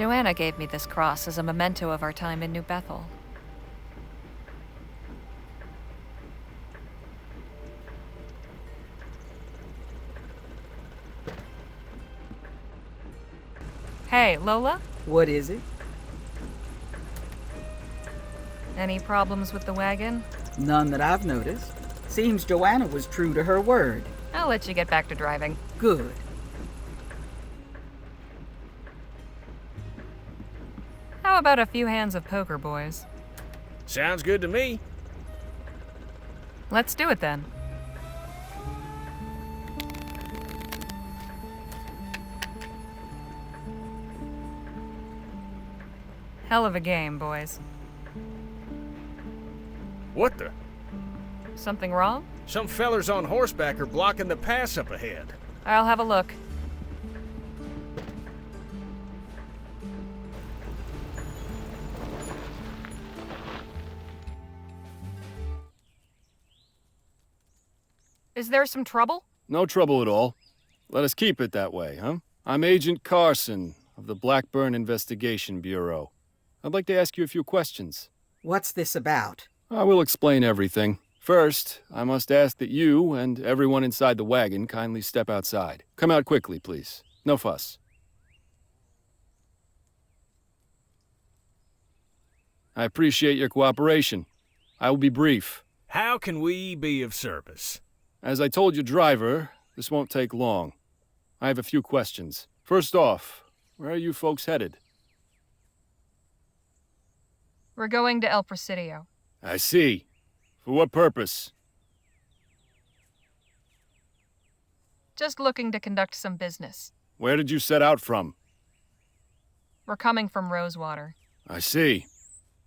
Joanna gave me this cross as a memento of our time in New Bethel. Hey, Lola? What is it? Any problems with the wagon? None that I've noticed. Seems Joanna was true to her word. I'll let you get back to driving. Good. How about a few hands of poker, boys? Sounds good to me. Let's do it then. Hell of a game, boys. What the? Something wrong? Some fellers on horseback are blocking the pass up ahead. I'll have a look. Is there some trouble? No trouble at all. Let us keep it that way, huh? I'm Agent Carson of the Blackburn Investigation Bureau. I'd like to ask you a few questions. What's this about? I will explain everything. First, I must ask that you and everyone inside the wagon kindly step outside. Come out quickly, please. No fuss. I appreciate your cooperation. I will be brief. How can we be of service? As I told your driver, this won't take long. I have a few questions. First off, where are you folks headed? We're going to El Presidio. I see. For what purpose? Just looking to conduct some business. Where did you set out from? We're coming from Rosewater. I see.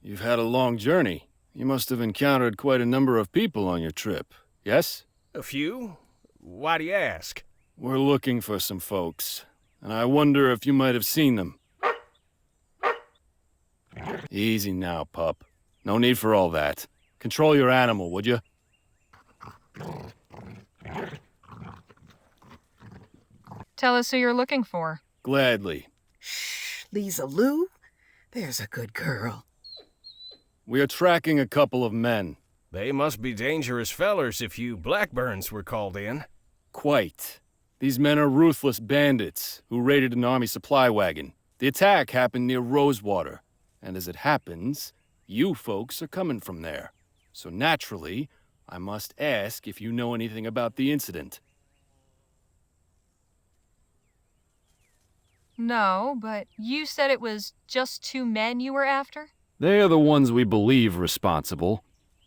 You've had a long journey. You must have encountered quite a number of people on your trip, yes? A few? Why do you ask? We're looking for some folks, and I wonder if you might have seen them. Easy now, pup. No need for all that. Control your animal, would you? Tell us who you're looking for. Gladly. Shh, Lisa Lou? There's a good girl. We are tracking a couple of men. They must be dangerous fellers if you Blackburns were called in. Quite. These men are ruthless bandits who raided an army supply wagon. The attack happened near Rosewater, and as it happens, you folks are coming from there. So naturally, I must ask if you know anything about the incident. No, but you said it was just 2 men you were after? They are the ones we believe responsible.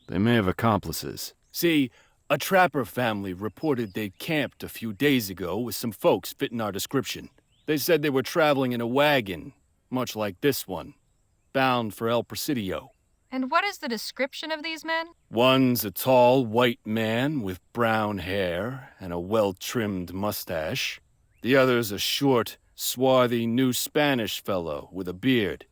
They may have accomplices. See, a trapper family reported they'd camped a few days ago with some folks fitting our description. They said they were traveling in a wagon, much like this one, bound for El Presidio. And what is the description of these men? One's a tall, white man with brown hair and a well-trimmed mustache. The other's a short, swarthy New Spanish fellow with a beard.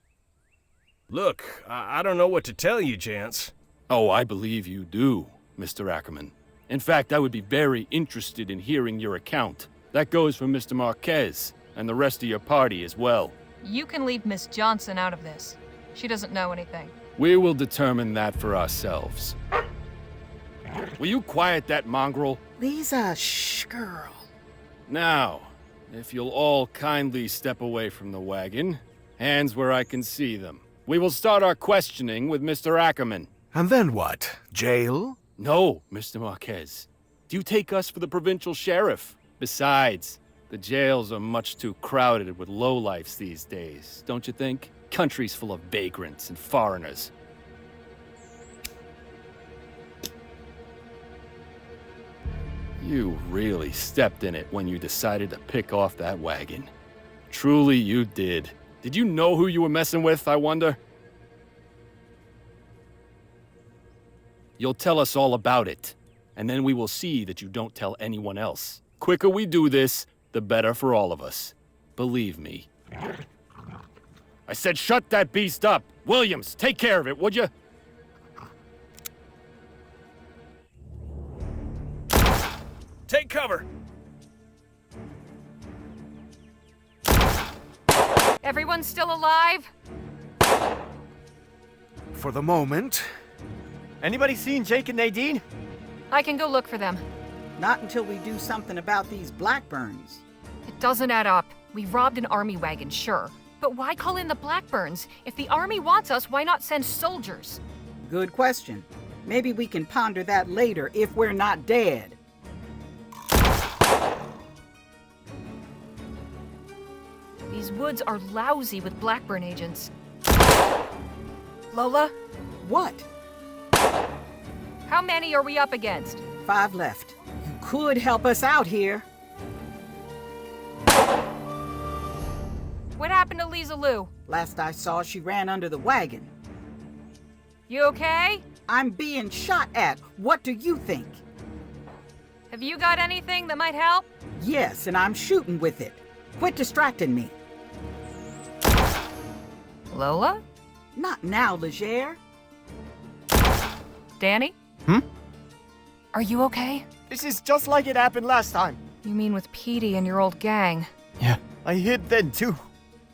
Look, I don't know what to tell you, gents. Oh, I believe you do, Mr. Ackerman. In fact, I would be very interested in hearing your account. That goes for Mr. Marquez and the rest of your party as well. You can leave Miss Johnson out of this. She doesn't know anything. We will determine that for ourselves. Will you quiet that mongrel? Lisa, shh, girl. Now, if you'll all kindly step away from the wagon, hands where I can see them. We will start our questioning with Mr. Ackerman. And then what? Jail? No, Mr. Marquez. Do you take us for the provincial sheriff? Besides, the jails are much too crowded with lowlifes these days, don't you think? Countries full of vagrants and foreigners. You really stepped in it when you decided to pick off that wagon. Truly you did. Did you know who you were messing with, I wonder? You'll tell us all about it, and then we will see that you don't tell anyone else. Quicker we do this, the better for all of us. Believe me. I said shut that beast up! Williams, take care of it, would you? Take cover! Everyone's still alive? For the moment. Anybody seen Jake and Nadine? I can go look for them. Not until we do something about these Blackburns. It doesn't add up. We robbed an army wagon, sure. But why call in the Blackburns? If the army wants us, why not send soldiers? Good question. Maybe we can ponder that later if we're not dead. These woods are lousy with Blackburn agents. Lola, What? how many are we up against? 5 left. You could help us out here. What happened to Lisa Lou? Last I saw, she ran under the wagon. You okay? I'm being shot at. What do you think? Have you got anything that might help? Yes, and I'm shooting with it. Quit distracting me. Lola? Not now, Legere. Danny? Are you okay? This is just like it happened last time. You mean with Petey and your old gang? Yeah. I hid then too.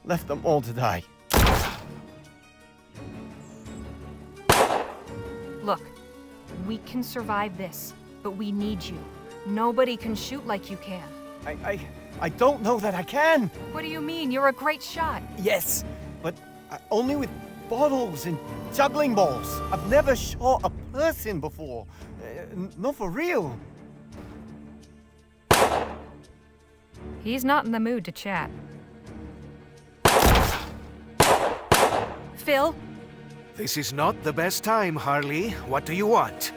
Left them all to die. Look, we can survive this, but we need you. Nobody can shoot like you can. I don't know that I can. What do you mean? You're a great shot. Yes, but only with bottles and juggling balls. I've never shot a person before. Not for real. He's not in the mood to chat. Phil? This is not the best time, Harley. What do you want?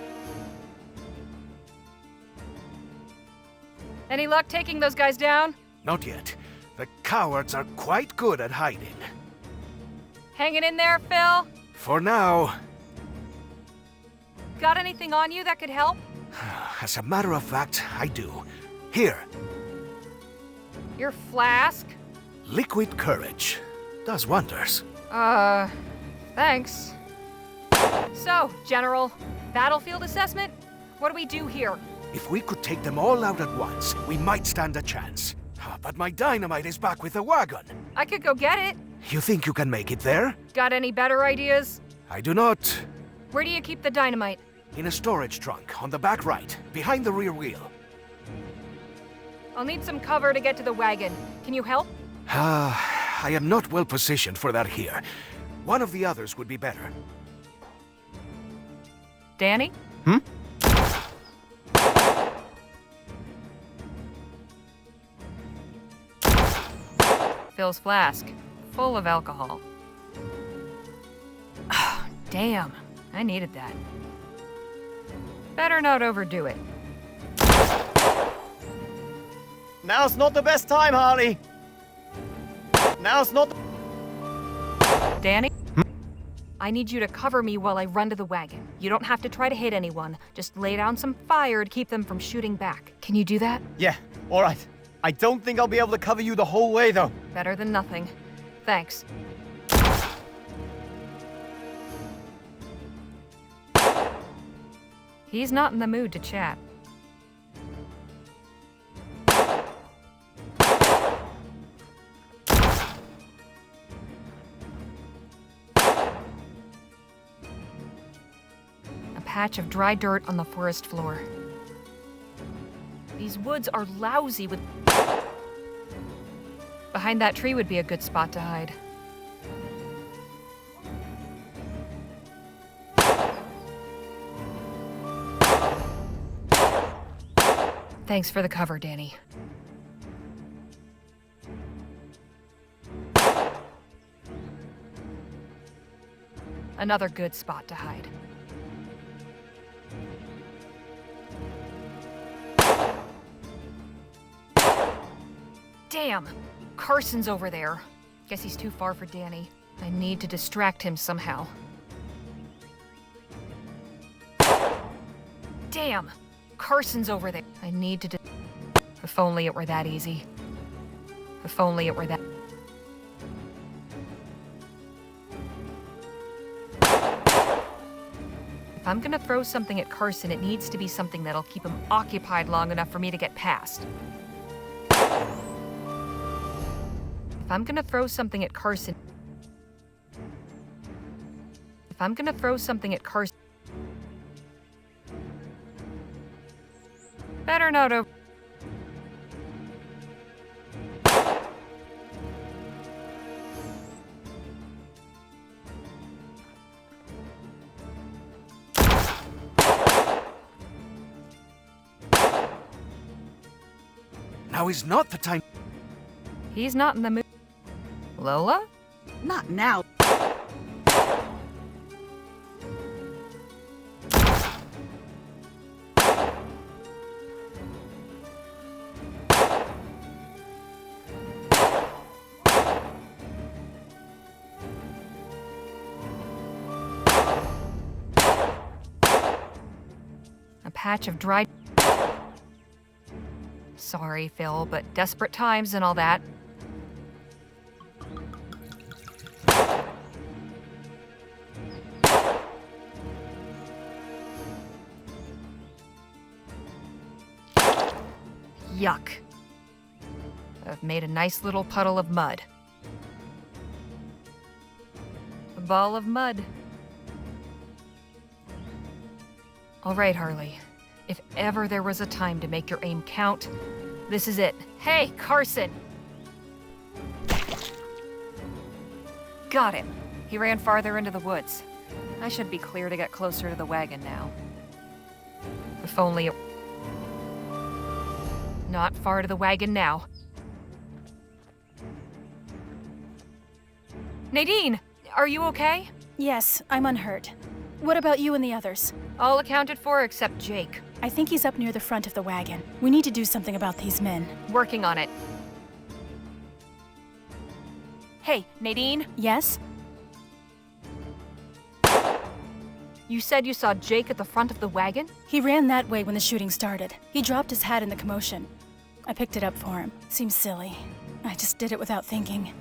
Any luck taking those guys down? Not yet. The cowards are quite good at hiding. Hanging in there, Phil? For now. Got anything on you that could help? As a matter of fact, I do. Here, Your flask? liquid courage. Does wonders. Thanks. So, General, battlefield assessment? What do we do here? If we could take them all out at once, we might stand a chance. But my dynamite is back with the wagon. I could go get it. You think you can make it there? Got any better ideas? I do not. Where do you keep the dynamite? In a storage trunk, on the back right, behind the rear wheel. I'll need some cover to get to the wagon. Can you help? I am not well positioned for that here. One of the others would be better. Danny? Phil's flask, full of alcohol. Damn, I needed that. Better not overdo it. Now's not the best time, Harley. Now's not. Danny? I need you to cover me while I run to the wagon. You don't have to try to hit anyone. Just lay down some fire to keep them from shooting back. Can you do that? Yeah, all right. I don't think I'll be able to cover you the whole way, though. Better than nothing. Thanks. He's not in the mood to chat. A patch of dry dirt on the forest floor. These woods are lousy with... Behind that tree would be a good spot to hide. Thanks for the cover, Danny. Another good spot to hide. Damn! Carson's over there. Guess he's too far for Danny. I need to distract him somehow. Damn! Carson's over there. I need to If only it were that easy. If only it were that... If I'm gonna throw something at Carson, it needs to be something that'll keep him occupied long enough for me to get past. If I'm gonna throw something at Carson... Better not over... Now is not the time. He's not in the mood. Lola? Not now. A patch of dried... Sorry, Phil, but desperate times and all that. Yuck. I've made a nice little puddle of mud. A ball of mud. All right, Harley. If ever there was a time to make your aim count, this is it. Hey, Carson! Got him. He ran farther into the woods. I should be clear to get closer to the wagon now. If only it... Not far to the wagon now. Nadine! Are you okay? Yes, I'm unhurt. What about you and the others? All accounted for except Jake. I think he's up near the front of the wagon. We need to do something about these men. Working on it. Hey, Nadine? Yes? You said you saw Jake at the front of the wagon? He ran that way when the shooting started. He dropped his hat in the commotion. I picked it up for him. Seems silly. I just did it without thinking.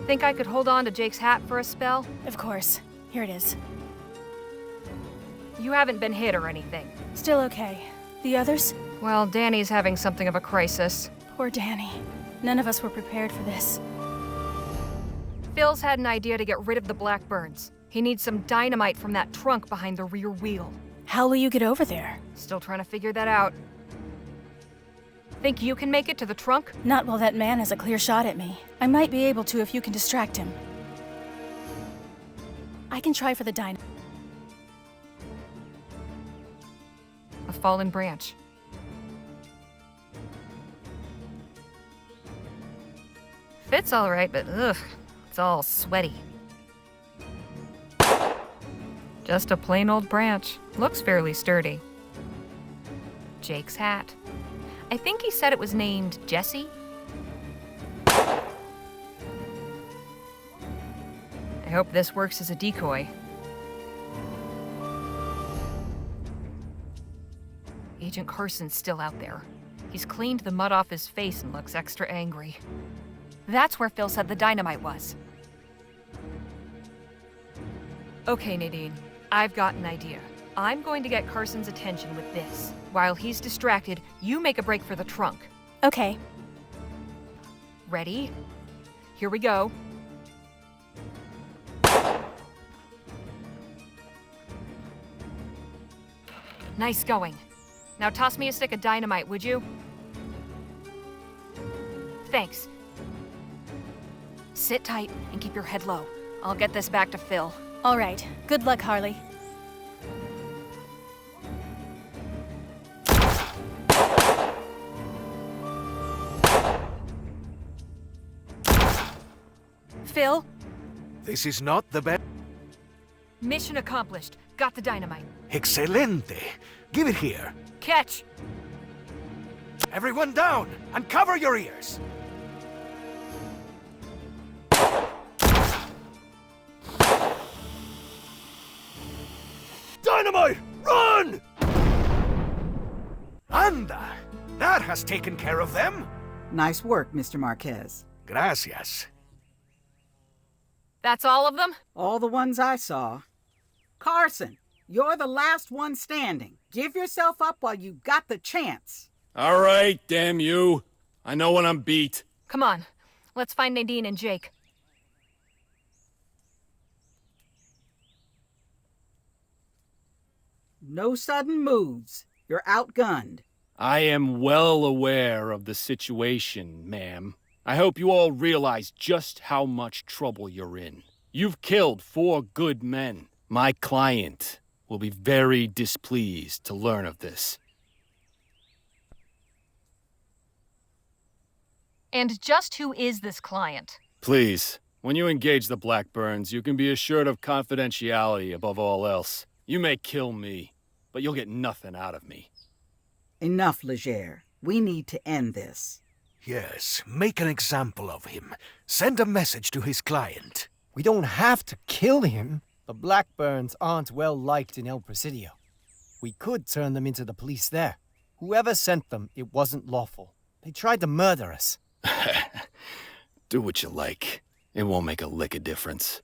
Think I could hold on to Jake's hat for a spell? Of course. Here it is. You haven't been hit or anything. Still okay. The others? Well, Danny's having something of a crisis. Poor Danny. None of us were prepared for this. Phil's had an idea to get rid of the Blackburns. He needs some dynamite from that trunk behind the rear wheel. How will you get over there? Still trying to figure that out. Think you can make it to the trunk? Not while that man has a clear shot at me. I might be able to if you can distract him. I can try for the dynamite. A fallen branch. Fits all right, but ugh, it's all sweaty. Just a plain old branch. Looks fairly sturdy. Jake's hat. I think he said it was named Jesse. I hope this works as a decoy. Agent Carson's still out there. He's cleaned the mud off his face and looks extra angry. That's where Phil said the dynamite was. Okay, Nadine. I've got an idea. I'm going to get Carson's attention with this. While he's distracted, you make a break for the trunk. Okay. Ready? Here we go. Nice going. Now toss me a stick of dynamite, would you? Thanks. Sit tight and keep your head low. I'll get this back to Phil. All right. Good luck, Harley. Phil? This is not the best. Mission accomplished. Got the dynamite. Excelente. Give it here. Catch! Everyone down and cover your ears. Dynamite! Run! Anda! That has taken care of them. Nice work, Mr. Marquez. Gracias. That's all of them? All the ones I saw. Carson, you're the last one standing. Give yourself up while you got the chance. All right, damn you. I know when I'm beat. Come on. Let's find Nadine and Jake. No sudden moves. You're outgunned. I am well aware of the situation, ma'am. I hope you all realize just how much trouble you're in. You've killed 4 good men. My client will be very displeased to learn of this. And just who is this client? Please, when you engage the Blackburns, you can be assured of confidentiality above all else. You may kill me, but you'll get nothing out of me. Enough, Leger. We need to end this. Yes, make an example of him. Send a message to his client. We don't have to kill him. The Blackburns aren't well liked in El Presidio. We could turn them into the police there. Whoever sent them, it wasn't lawful. They tried to murder us. Do what you like. It won't make a lick of difference.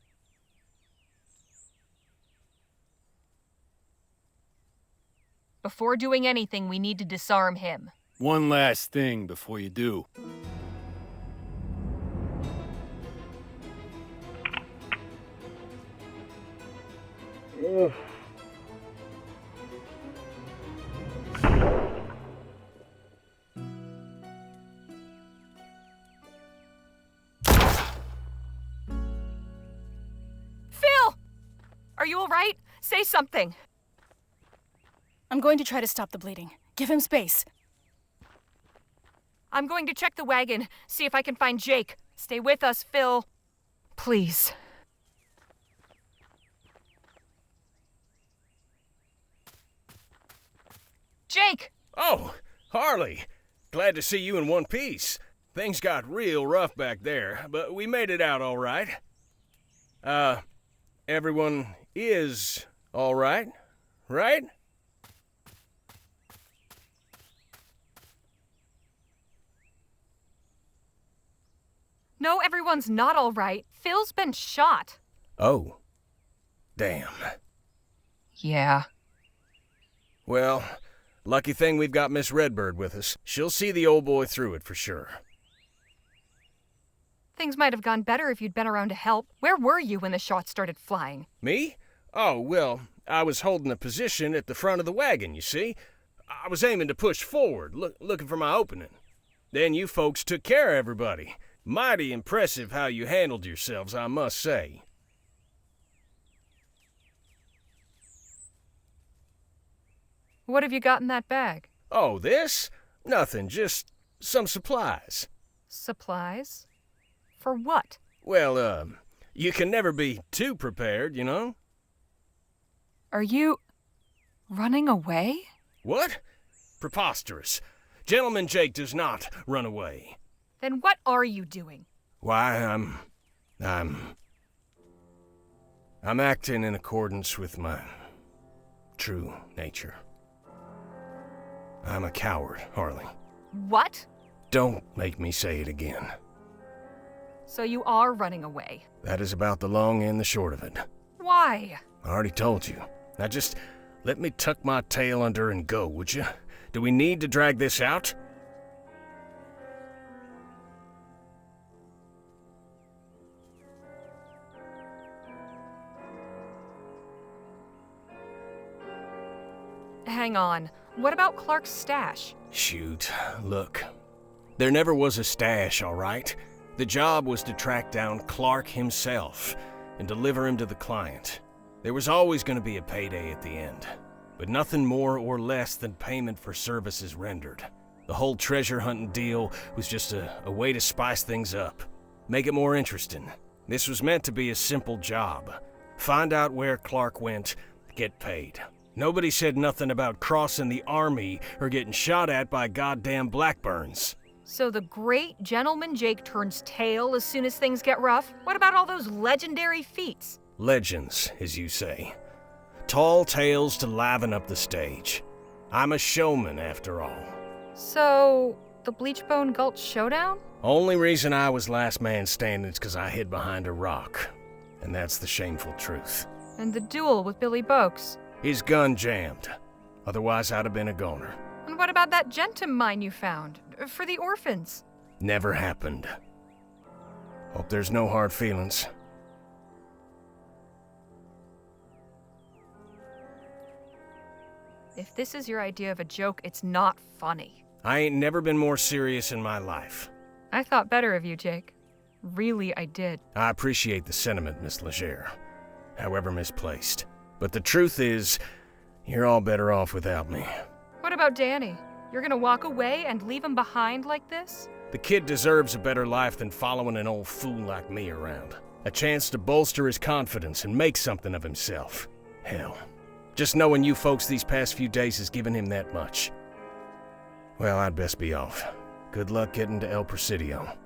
Before doing anything, we need to disarm him. One last thing before you do. Phil! Are you all right? Say something. I'm going to try to stop the bleeding. Give him space. I'm going to check the wagon, see if I can find Jake. Stay with us, Phil. Please. Jake! Oh, Harley. Glad to see you in one piece. Things got real rough back there, but we made it out all right. Everyone is all right, right? No, everyone's not all right. Phil's been shot. Oh. Damn. Yeah. Well, lucky thing we've got Miss Redbird with us. She'll see the old boy through it for sure. Things might have gone better if you'd been around to help. Where were you when the shots started flying? Me? Oh, well, I was holding a position at the front of the wagon, you see. I was aiming to push forward, looking for my opening. Then you folks took care of everybody. Mighty impressive how you handled yourselves, I must say. What have you got in that bag? Oh, this? Nothing, just some supplies. Supplies? For what? Well, you can never be too prepared, you know? Are you running away? What? Preposterous. Gentleman Jake does not run away. Then what are you doing? Why, I'm acting in accordance with my true nature. I'm a coward, Harley. What? Don't make me say it again. So you are running away. That is about the long and the short of it. Why? I already told you. Now just let me tuck my tail under and go, would you? Do we need to drag this out? Hang on. What about Clark's stash? Shoot, look. There never was a stash, all right? The job was to track down Clark himself and deliver him to the client. There was always going to be a payday at the end, but nothing more or less than payment for services rendered. The whole treasure hunting deal was just a way to spice things up, make it more interesting. This was meant to be a simple job. Find out where Clark went, get paid. Nobody said nothing about crossing the army or getting shot at by goddamn Blackburns. So the great gentleman Jake turns tail as soon as things get rough? What about all those legendary feats? Legends, as you say. Tall tales to liven up the stage. I'm a showman, after all. So, the Bleachbone Gulch showdown? Only reason I was last man standing is because I hid behind a rock. And that's the shameful truth. And the duel with Billy Boakes? His gun jammed. Otherwise, I'd have been a goner. And what about that Gentum mine you found? For the orphans? Never happened. Hope there's no hard feelings. If this is your idea of a joke, it's not funny. I ain't never been more serious in my life. I thought better of you, Jake. Really, I did. I appreciate the sentiment, Miss Legere, however misplaced. But the truth is, you're all better off without me. What about Danny? You're gonna walk away and leave him behind like this? The kid deserves a better life than following an old fool like me around. A chance to bolster his confidence and make something of himself. Hell, just knowing you folks these past few days has given him that much. Well, I'd best be off. Good luck getting to El Presidio.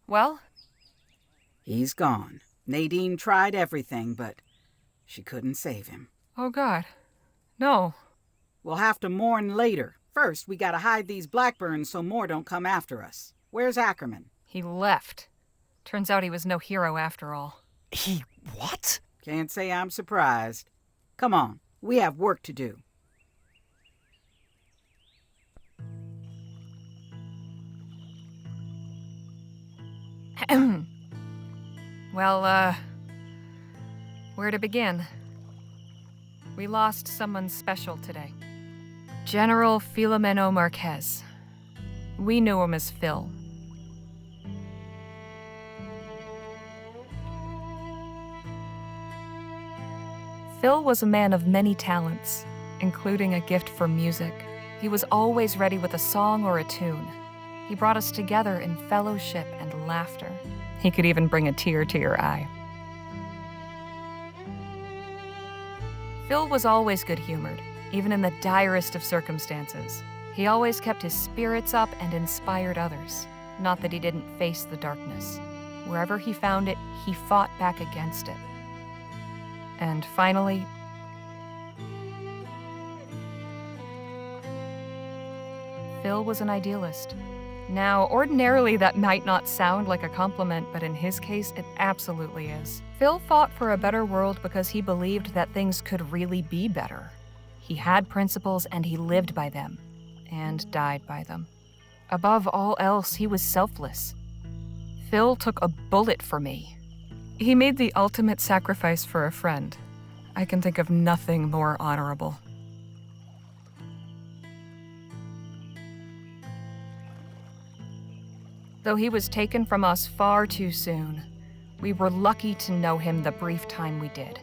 Well? He's gone. Nadine tried everything, but she couldn't save him. Oh God. No. We'll have to mourn later. First, we gotta hide these blackburns so more don't come after us. Where's Ackerman? He left. Turns out he was no hero after all. He what? Can't say I'm surprised. Come on, we have work to do. Well, where to begin? We lost someone special today. General Filomeno Marquez. We knew him as Phil. Phil was a man of many talents, including a gift for music. He was always ready with a song or a tune. He brought us together in fellowship and laughter. He could even bring a tear to your eye. Phil was always good-humored, even in the direst of circumstances. He always kept his spirits up and inspired others. Not that he didn't face the darkness. Wherever he found it, he fought back against it. And finally, Phil was an idealist. Now, ordinarily that might not sound like a compliment, but in his case, it absolutely is. Phil fought for a better world because he believed that things could really be better. He had principles and he lived by them, and died by them. Above all else, he was selfless. Phil took a bullet for me. He made the ultimate sacrifice for a friend. I can think of nothing more honorable. Though he was taken from us far too soon, we were lucky to know him the brief time we did.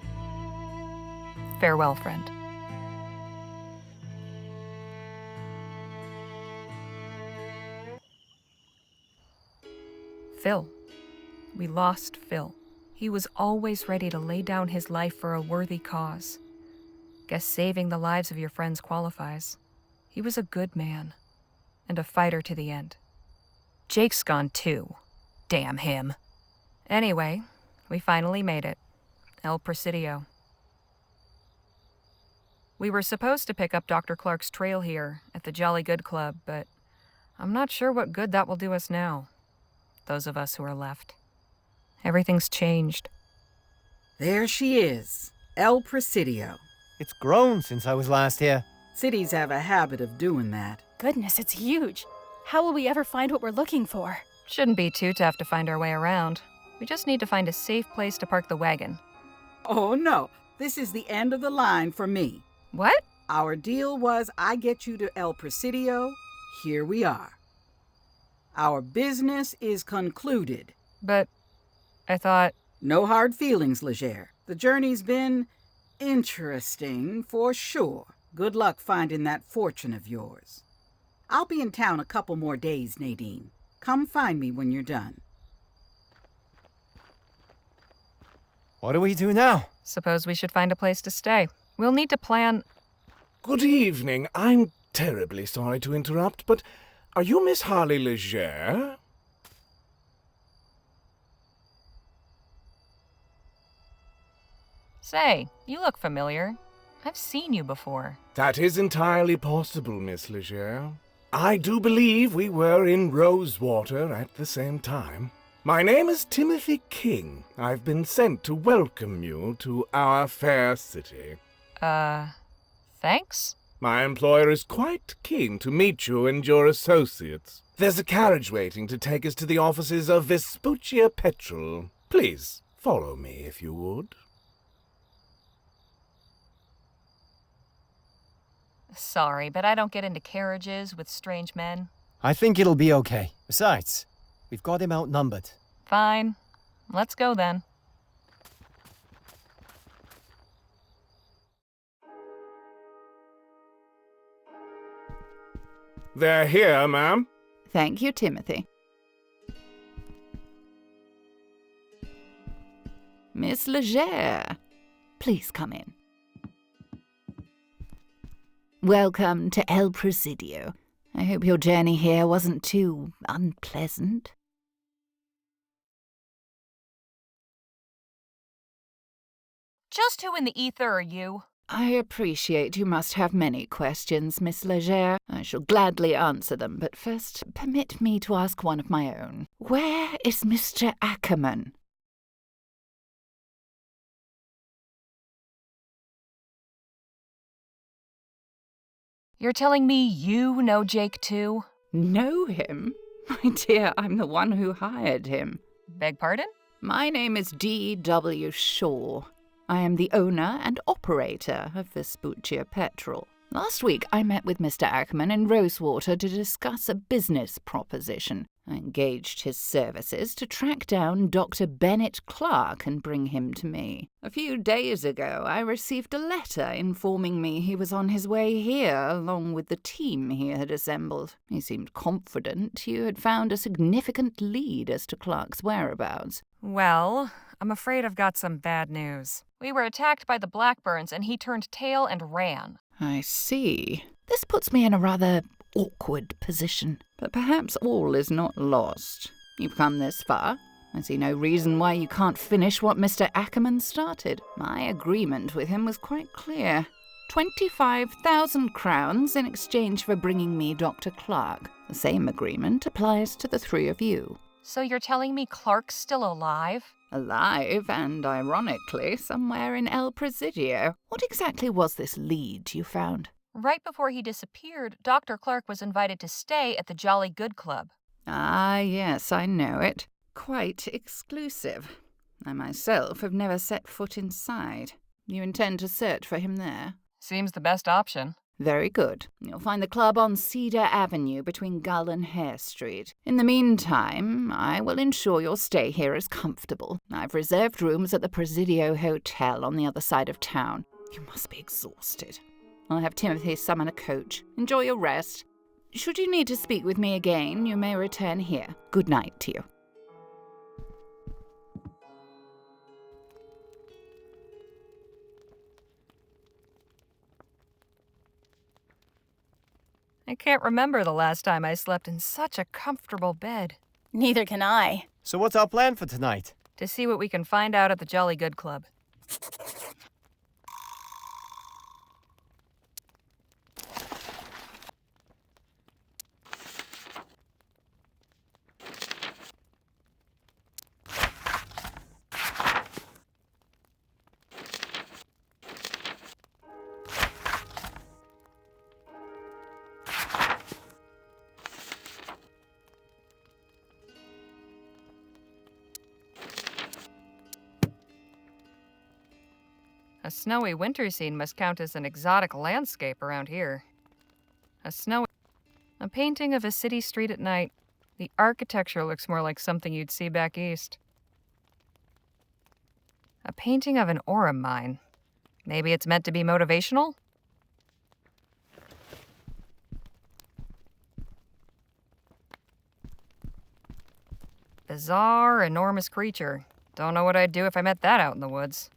Farewell, friend. Phil. We lost Phil. He was always ready to lay down his life for a worthy cause. Guess saving the lives of your friends qualifies. He was a good man, and a fighter to the end. Jake's gone too. Damn him. Anyway, we finally made it. El Presidio. We were supposed to pick up Dr. Clark's trail here at the Jolly Good Club, but I'm not sure what good that will do us now. Those of us who are left. Everything's changed. There she is, El Presidio. It's grown since I was last here. Cities have a habit of doing that. Goodness, it's huge. How will we ever find what we're looking for? Shouldn't be too tough to find our way around. We just need to find a safe place to park the wagon. Oh no, this is the end of the line for me. What? Our deal was I get you to El Presidio. Here we are. Our business is concluded. But I thought... No hard feelings, Legere. The journey's been interesting for sure. Good luck finding that fortune of yours. I'll be in town a couple more days, Nadine. Come find me when you're done. What do we do now? Suppose we should find a place to stay. We'll need to plan... Good evening. I'm terribly sorry to interrupt, but are you Miss Harley Legere? Say, you look familiar. I've seen you before. That is entirely possible, Miss Legere. I do believe we were in Rosewater at the same time. My name is Timothy King. I've been sent to welcome you to our fair city. Thanks? My employer is quite keen to meet you and your associates. There's a carriage waiting to take us to the offices of Vespuccia Petrol. Please, follow me if you would. Sorry, but I don't get into carriages with strange men. I think it'll be okay. Besides, we've got him outnumbered. Fine. Let's go then. They're here, ma'am. Thank you, Timothy. Miss Legere, please come in. Welcome to El Presidio. I hope your journey here wasn't too unpleasant. Just who in the ether are you? I appreciate you must have many questions, Miss Legere. I shall gladly answer them, but first permit me to ask one of my own. Where is Mr. Ackerman? You're telling me you know Jake too? Know him? My dear, I'm the one who hired him. Beg pardon? My name is D.W. Shaw. I am the owner and operator of Vespuccia Petrol. Last week, I met with Mr. Ackerman in Rosewater to discuss a business proposition. I engaged his services to track down Dr. Bennett Clark and bring him to me. A few days ago, I received a letter informing me he was on his way here along with the team he had assembled. He seemed confident you had found a significant lead as to Clark's whereabouts. Well, I'm afraid I've got some bad news. We were attacked by the Blackburns and he turned tail and ran. I see. This puts me in a rather awkward position. But perhaps all is not lost. You've come this far. I see no reason why you can't finish what Mr. Ackerman started. My agreement with him was quite clear. 25,000 crowns in exchange for bringing me Dr. Clark. The same agreement applies to the three of you. So you're telling me Clark's still alive? Alive and, ironically, somewhere in El Presidio. What exactly was this lead you found? Right before he disappeared, Dr. Clark was invited to stay at the Jolly Good Club. Ah, yes, I know it. Quite exclusive. I myself have never set foot inside. You intend to search for him there? Seems the best option. Very good. You'll find the club on Cedar Avenue between Gull and Hare Street. In the meantime, I will ensure your stay here is comfortable. I've reserved rooms at the Presidio Hotel on the other side of town. You must be exhausted. I'll have Timothy summon a coach. Enjoy your rest. Should you need to speak with me again, you may return here. Good night to you. I can't remember the last time I slept in such a comfortable bed. Neither can I. So what's our plan for tonight? To see what we can find out at the Jolly Good Club. A snowy winter scene must count as an exotic landscape around here. A painting of a city street at night. The architecture looks more like something you'd see back east. A painting of an ore mine. Maybe it's meant to be motivational? Bizarre, enormous creature. Don't know what I'd do if I met that out in the woods.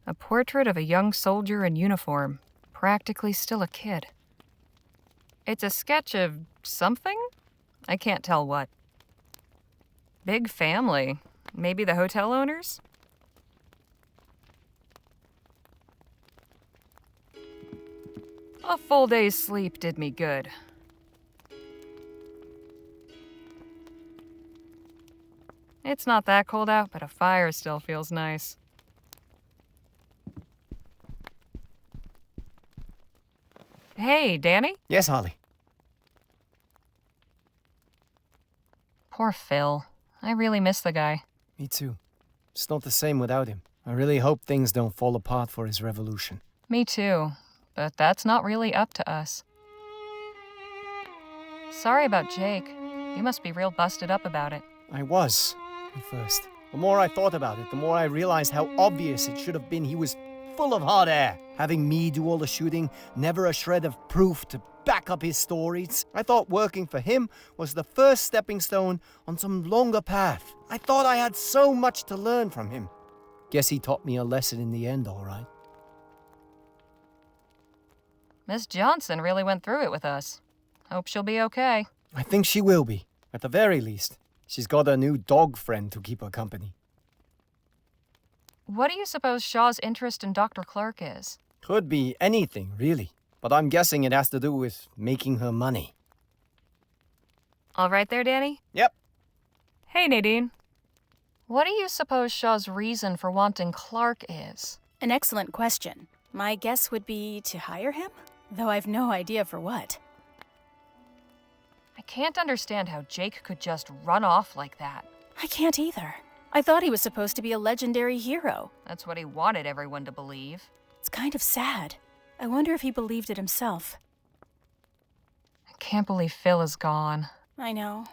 A portrait of a young soldier in uniform, practically still a kid. It's a sketch of something? I can't tell what. Big family. Maybe the hotel owners? A full day's sleep did me good. It's not that cold out, but a fire still feels nice. Hey, Danny? Yes, Holly. Poor Phil. I really miss the guy. Me too. It's not the same without him. I really hope things don't fall apart for his revolution. Me too, but that's not really up to us. Sorry about Jake. You must be real busted up about it. I was, at first. The more I thought about it, the more I realized how obvious it should have been he was full of hot air. Having me do all the shooting, never a shred of proof to back up his stories. I thought working for him was the first stepping stone on some longer path. I thought I had so much to learn from him. Guess he taught me a lesson in the end, all right. Miss Johnson really went through it with us. Hope she'll be okay. I think she will be, at the very least. She's got a new dog friend to keep her company. What do you suppose Shaw's interest in Dr. Clark is? Could be anything, really. But I'm guessing it has to do with making her money. All right there, Danny? Yep. Hey, Nadine. What do you suppose Shaw's reason for wanting Clark is? An excellent question. My guess would be to hire him, though I've no idea for what. I can't understand how Jake could just run off like that. I can't either. I thought he was supposed to be a legendary hero. That's what he wanted everyone to believe. It's kind of sad. I wonder if he believed it himself. I can't believe Phil is gone. I know.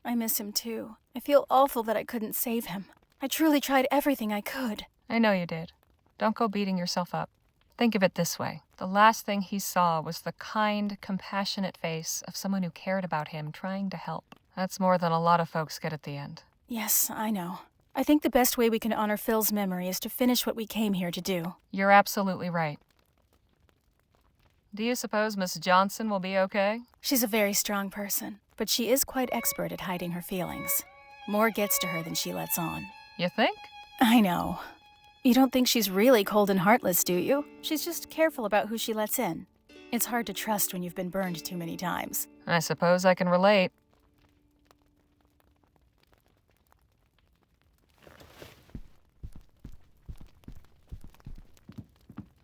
I miss him too. I feel awful that I couldn't save him. I truly tried everything I could. I know you did. Don't go beating yourself up. Think of it this way. The last thing he saw was the kind, compassionate face of someone who cared about him, trying to help. That's more than a lot of folks get at the end. Yes, I know. I think the best way we can honor Phil's memory is to finish what we came here to do. You're absolutely right. Do you suppose Miss Johnson will be okay? She's a very strong person, but she is quite expert at hiding her feelings. More gets to her than she lets on. You think? I know. You don't think she's really cold and heartless, do you? She's just careful about who she lets in. It's hard to trust when you've been burned too many times. I suppose I can relate.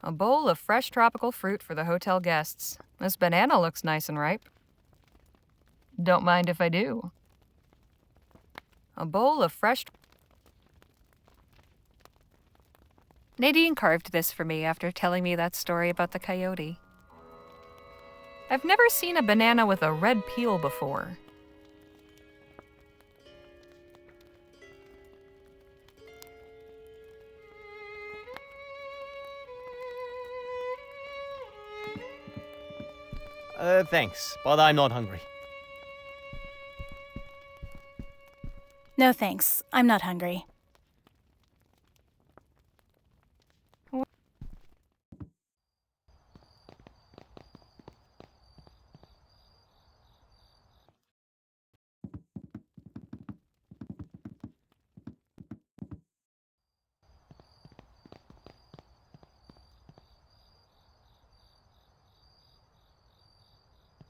A bowl of fresh tropical fruit for the hotel guests. This banana looks nice and ripe. Don't mind if I do. A bowl of fresh... Nadine carved this for me after telling me that story about the coyote. I've never seen a banana with a red peel before. Thanks, but I'm not hungry. No thanks, I'm not hungry.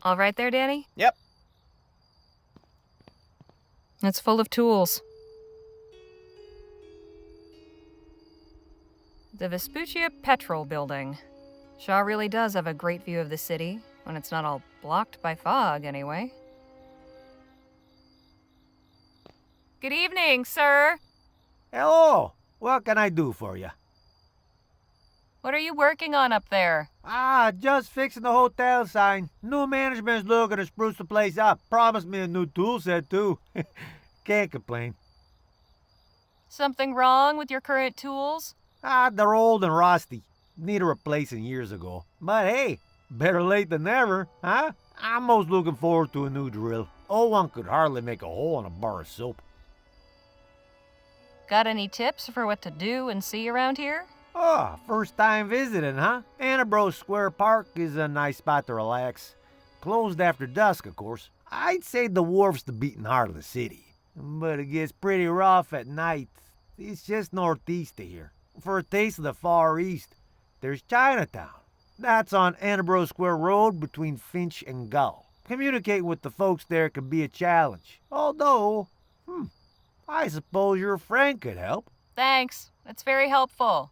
All right there, Danny? Yep. It's full of tools. The Vespuccia Petrol Building. Shaw really does have a great view of the city, when it's not all blocked by fog, anyway. Good evening, sir. Hello. What can I do for you? What are you working on up there? Just fixing the hotel sign. New management's looking to spruce the place up. Promised me a new tool set, too. Can't complain. Something wrong with your current tools? They're old and rusty. Need a replacing years ago. But hey, better late than never, huh? I'm most looking forward to a new drill. Old one could hardly make a hole in a bar of soap. Got any tips for what to do and see around here? First time visiting, huh? Ambrose Square Park is a nice spot to relax. Closed after dusk, of course. I'd say the wharf's the beating heart of the city. But it gets pretty rough at night. It's just northeast of here. For a taste of the Far East, there's Chinatown. That's on Ambrose Square Road between Finch and Gull. Communicating with the folks there can be a challenge. Although, I suppose your friend could help. Thanks. That's very helpful.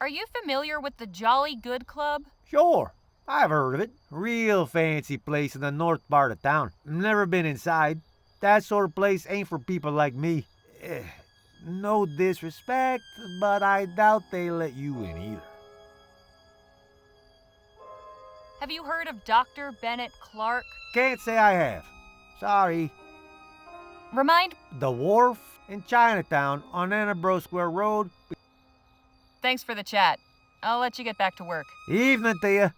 Are you familiar with the Jolly Good Club? Sure, I've heard of it. Real fancy place in the north part of town. Never been inside. That sort of place ain't for people like me. No disrespect, but I doubt they let you in either. Have you heard of Dr. Bennett Clark? Can't say I have. Sorry. Remind... The wharf in Chinatown on Annabro Square Road. Thanks for the chat. I'll let you get back to work. Evening to you.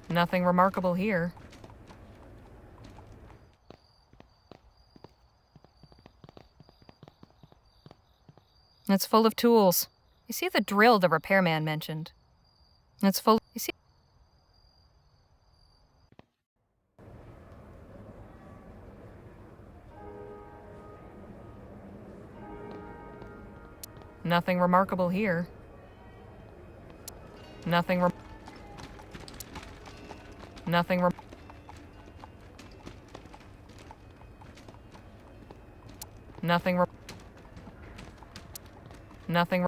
Nothing remarkable here. It's full of tools. You see the drill the repairman mentioned. It's full... You see... Nothing remarkable here. Nothing Nothing Nothing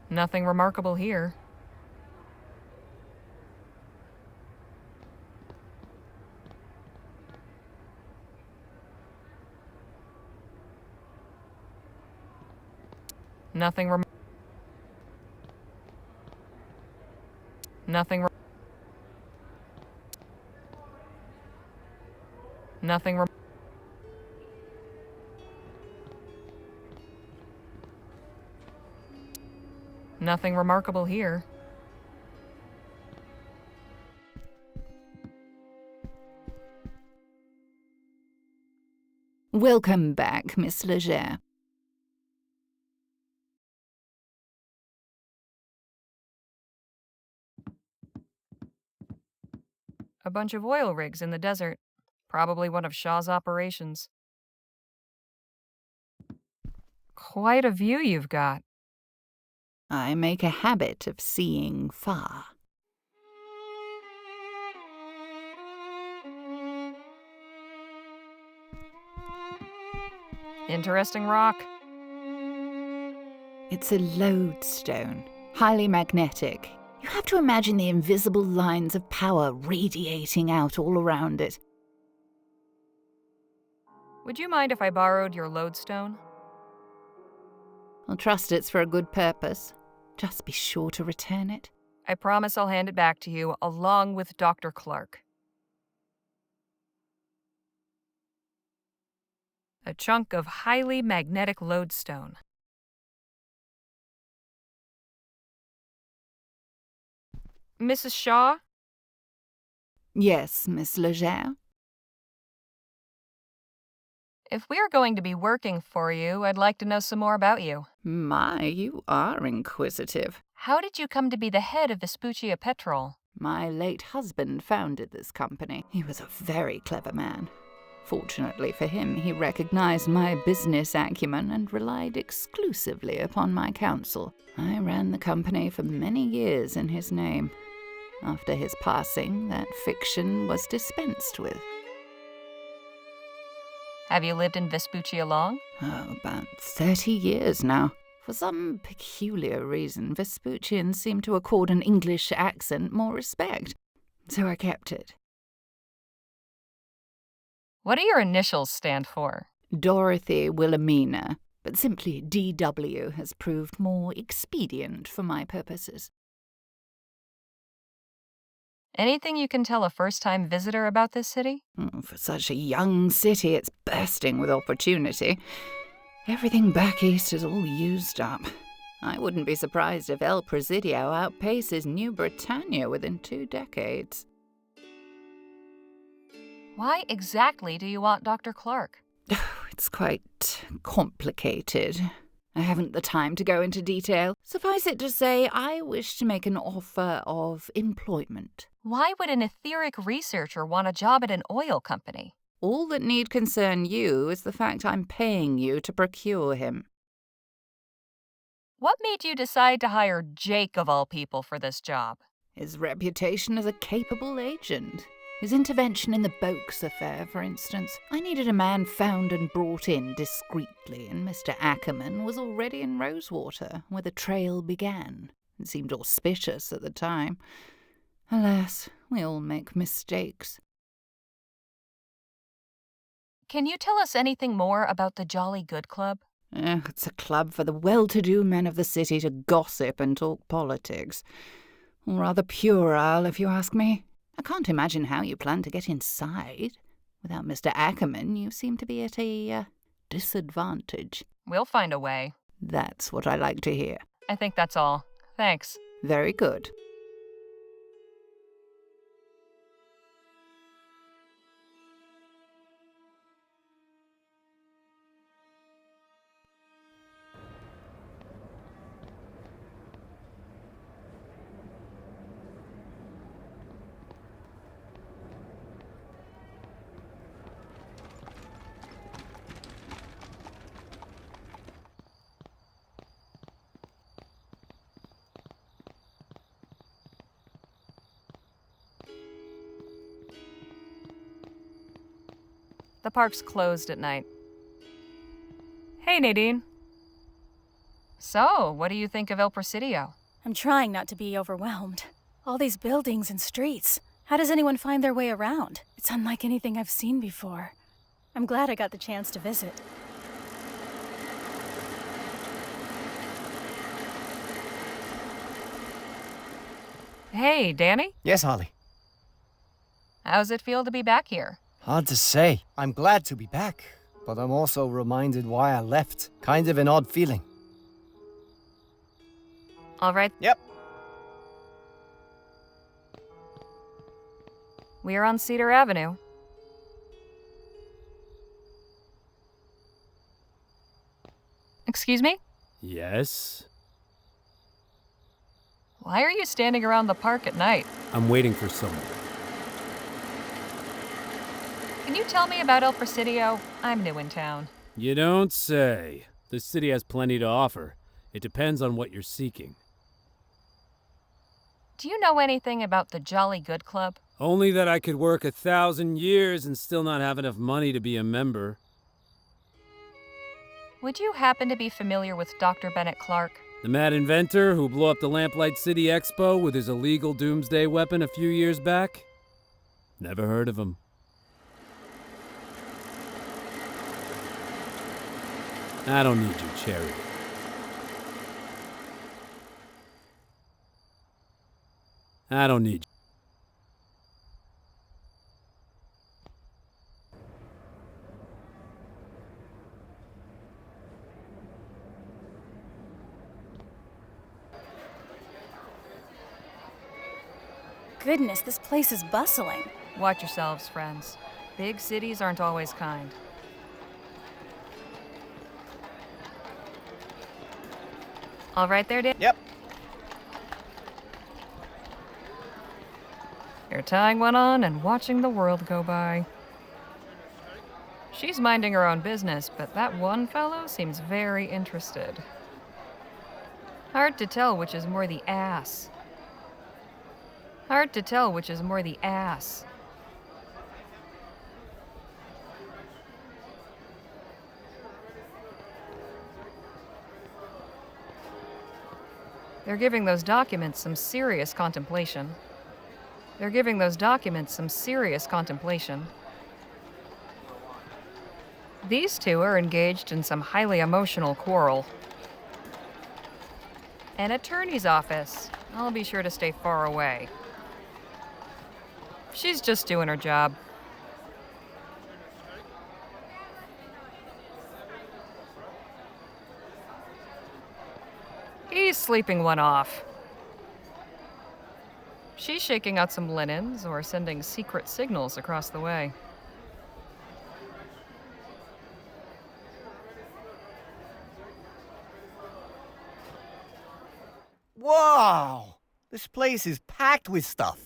Nothing remarkable here. Nothing rem- Nothing rem- Nothing rem- Nothing remarkable here. Welcome back, Miss Leger. A bunch of oil rigs in the desert. Probably one of Shaw's operations. Quite a view you've got. I make a habit of seeing far. Interesting rock. It's a lodestone, highly magnetic. You have to imagine the invisible lines of power radiating out all around it. Would you mind if I borrowed your lodestone? I'll trust it's for a good purpose. Just be sure to return it. I promise I'll hand it back to you, along with Dr. Clark. A chunk of highly magnetic lodestone. Mrs. Shaw? Yes, Miss Leger. If we're going to be working for you, I'd like to know some more about you. My, you are inquisitive. How did you come to be the head of Vespuccia Petrol? My late husband founded this company. He was a very clever man. Fortunately for him, he recognized my business acumen and relied exclusively upon my counsel. I ran the company for many years in his name. After his passing, that fiction was dispensed with. Have you lived in Vespuccia long? Oh, about 30 years now. For some peculiar reason, Vespuccians seem to accord an English accent more respect, so I kept it. What do your initials stand for? Dorothy Wilhelmina, but simply DW has proved more expedient for my purposes. Anything you can tell a first-time visitor about this city? For such a young city, it's bursting with opportunity. Everything back east is all used up. I wouldn't be surprised if El Presidio outpaces New Britannia within 2 decades. Why exactly do you want Dr. Clark? It's quite complicated. I haven't the time to go into detail. Suffice it to say, I wish to make an offer of employment. Why would an etheric researcher want a job at an oil company? All that need concern you is the fact I'm paying you to procure him. What made you decide to hire Jake, of all people, for this job? His reputation as a capable agent. His intervention in the Boakes affair, for instance. I needed a man found and brought in discreetly, and Mr. Ackerman was already in Rosewater, where the trail began. It seemed auspicious at the time. Alas, we all make mistakes. Can you tell us anything more about the Jolly Good Club? It's a club for the well-to-do men of the city to gossip and talk politics. Rather puerile, if you ask me. I can't imagine how you plan to get inside. Without Mr. Ackerman, you seem to be at a disadvantage. We'll find a way. That's what I like to hear. I think that's all. Thanks. Very good. The park's closed at night. Hey, Nadine. So, what do you think of El Presidio? I'm trying not to be overwhelmed. All these buildings and streets. How does anyone find their way around? It's unlike anything I've seen before. I'm glad I got the chance to visit. Hey, Danny? Yes, Holly. How's it feel to be back here? Hard to say. I'm glad to be back, but I'm also reminded why I left. Kind of an odd feeling. All right. Yep. We are on Cedar Avenue. Excuse me? Yes? Why are you standing around the park at night? I'm waiting for someone. Can you tell me about El Presidio? I'm new in town. You don't say. The city has plenty to offer. It depends on what you're seeking. Do you know anything about the Jolly Good Club? Only that I could work 1,000 years and still not have enough money to be a member. Would you happen to be familiar with Dr. Bennett Clark? The mad inventor who blew up the Lamplight City Expo with his illegal doomsday weapon a few years back? Never heard of him. I don't need your charity. I don't need you. Goodness, this place is bustling. Watch yourselves, friends. Big cities aren't always kind. All right there, Dan? Yep. You're tying one on and watching the world go by. She's minding her own business, but that one fellow seems very interested. Hard to tell which is more the ass. Hard to tell which is more the ass. They're giving those documents some serious contemplation. They're giving those documents some serious contemplation. These two are engaged in some highly emotional quarrel. An attorney's office. I'll be sure to stay far away. She's just doing her job. He's sleeping one off. She's shaking out some linens or sending secret signals across the way. This place is packed with stuff.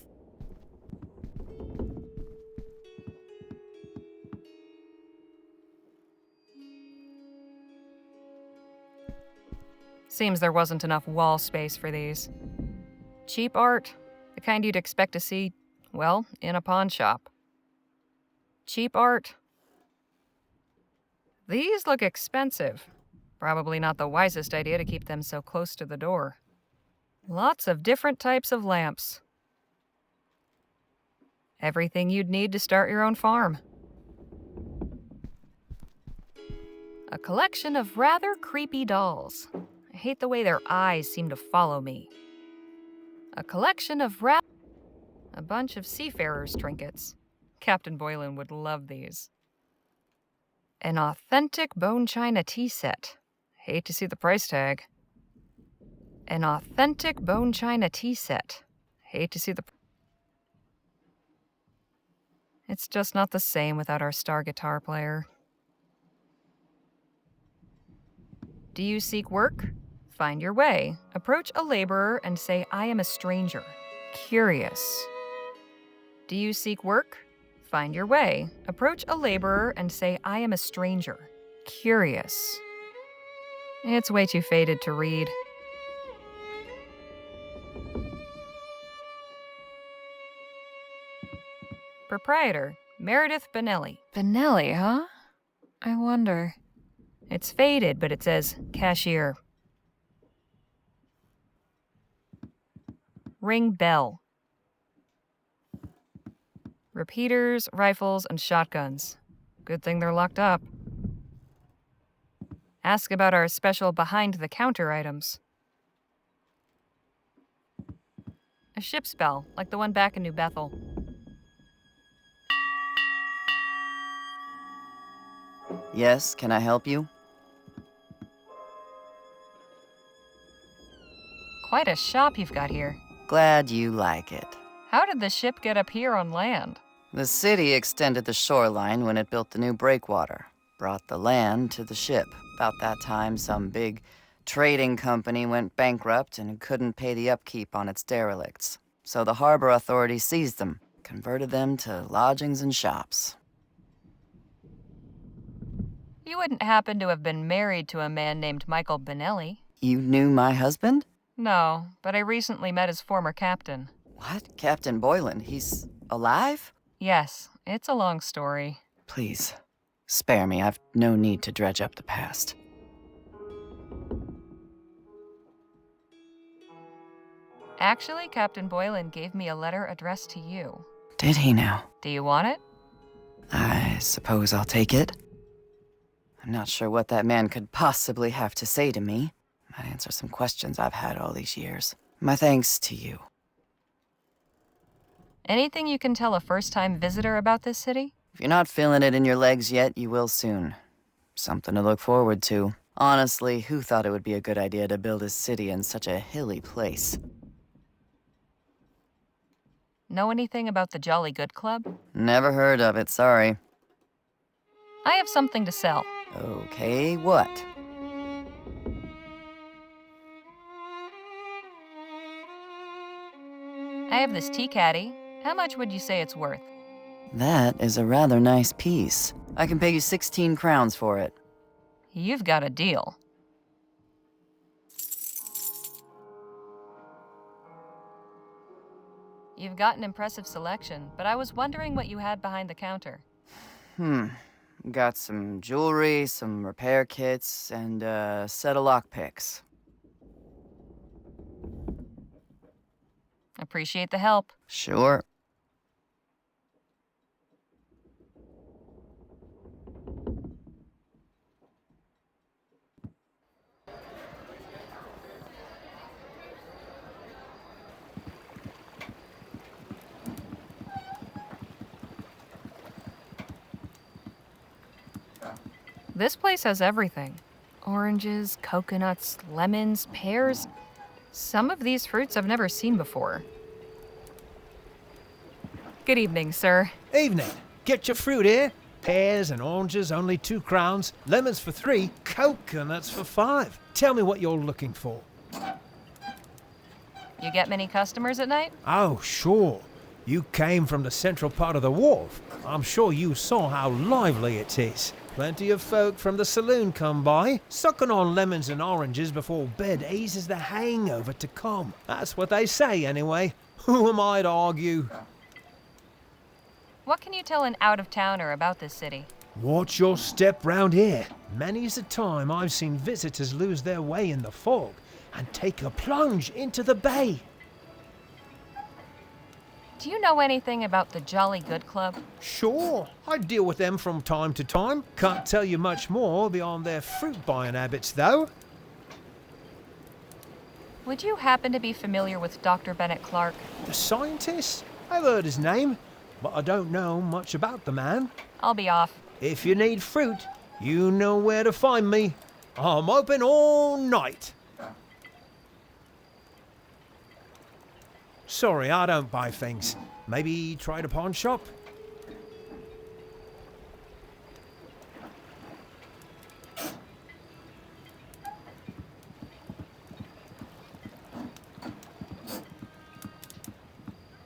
Seems there wasn't enough wall space for these. Cheap art, the kind you'd expect to see, well, in a pawn shop. Cheap art. These look expensive. Probably not the wisest idea to keep them so close to the door. Lots of different types of lamps. Everything you'd need to start your own farm. A collection of rather creepy dolls. I hate the way their eyes seem to follow me. A collection of a bunch of seafarers' trinkets. Captain Boylan would love these. An authentic bone china tea set. Hate to see the price tag. An authentic bone china tea set. Hate to see the... It's just not the same without our star guitar player. Do you seek work? Find your way. Approach a laborer and say, I am a stranger. Curious. Do you seek work? Find your way. Approach a laborer and say, I am a stranger. Curious. It's way too faded to read. Proprietor, Meredith Benelli. Benelli, huh? I wonder. It's faded, but it says cashier. Ring bell. Repeaters, rifles, and shotguns. Good thing they're locked up. Ask about our special behind-the-counter items. A ship's bell, like the one back in New Bethel. Yes, can I help you? Quite a shop you've got here. Glad you like it. How did the ship get up here on land? The city extended the shoreline when it built the new breakwater. Brought the land to the ship. About that time, some big trading company went bankrupt and couldn't pay the upkeep on its derelicts. So the harbor authority seized them, converted them to lodgings and shops. You wouldn't happen to have been married to a man named Michael Benelli? You knew my husband? No, but I recently met his former captain. What? Captain Boylan? He's alive? Yes, it's a long story. Please, spare me. I've no need to dredge up the past. Actually, Captain Boylan gave me a letter addressed to you. Did he now? Do you want it? I suppose I'll take it. I'm not sure what that man could possibly have to say to me. Might answer some questions I've had all these years. My thanks to you. Anything you can tell a first-time visitor about this city? If you're not feeling it in your legs yet, you will soon. Something to look forward to. Honestly, who thought it would be a good idea to build a city in such a hilly place? Know anything about the Jolly Good Club? Never heard of it, sorry. I have something to sell. Okay, what? I have this tea caddy. How much would you say it's worth? That is a rather nice piece. I can pay you 16 crowns for it. You've got a deal. You've got an impressive selection, but I was wondering what you had behind the counter. Got some jewelry, some repair kits, and a set of lockpicks. Appreciate the help. Sure. This place has everything. Oranges, coconuts, lemons, pears. Some of these fruits I've never seen before. Good evening, sir. Evening. Get your fruit here. Pears and oranges, only 2 crowns. Lemons for 3. Coconuts for 5. Tell me what you're looking for. You get many customers at night? Oh, sure. You came from the central part of the wharf. I'm sure you saw how lively it is. Plenty of folk from the saloon come by, sucking on lemons and oranges before bed eases the hangover to come. That's what they say, anyway. Who am I to argue? What can you tell an out-of-towner about this city? Watch your step round here. Many's the time I've seen visitors lose their way in the fog and take a plunge into the bay. Do you know anything about the Jolly Good Club? Sure, I deal with them from time to time. Can't tell you much more beyond their fruit-buying habits, though. Would you happen to be familiar with Dr. Bennett Clark? The scientist? I've heard his name, but I don't know much about the man. I'll be off. If you need fruit, you know where to find me. I'm open all night. Sorry, I don't buy things. Maybe try the pawn shop?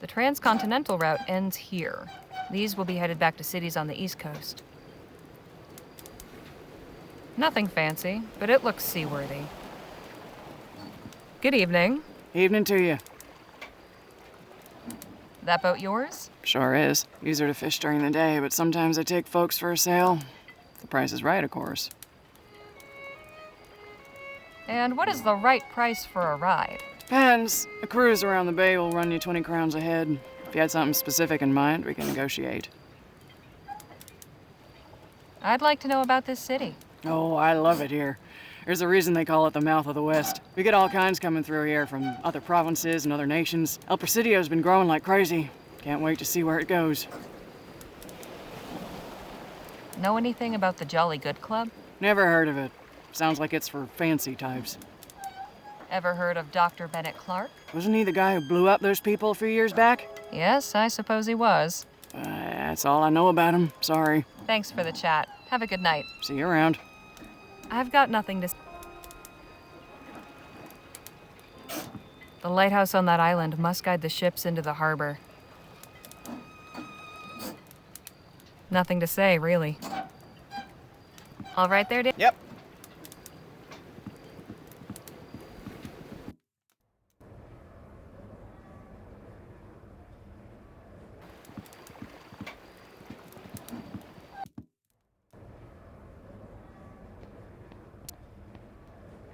The transcontinental route ends here. These will be headed back to cities on the East Coast. Nothing fancy, but it looks seaworthy. Good evening. Evening to you. That boat yours? Sure is. Use her to fish during the day, but sometimes I take folks for a sail. If the price is right, of course. And what is the right price for a ride? Depends. A cruise around the bay will run you 20 crowns a head. If you had something specific in mind, we can negotiate. I'd like to know about this city. Oh, I love it here. There's a reason they call it the mouth of the West. We get all kinds coming through here from other provinces and other nations. El Presidio's been growing like crazy. Can't wait to see where it goes. Know anything about the Jolly Good Club? Never heard of it. Sounds like it's for fancy types. Ever heard of Dr. Bennett Clark? Wasn't he the guy who blew up those people a few years back? Yes, I suppose he was. That's all I know about him. Sorry. Thanks for the chat. Have a good night. See you around. I've got nothing to... The lighthouse on that island must guide the ships into the harbor. Nothing to say, really. All right there, Dan? Yep.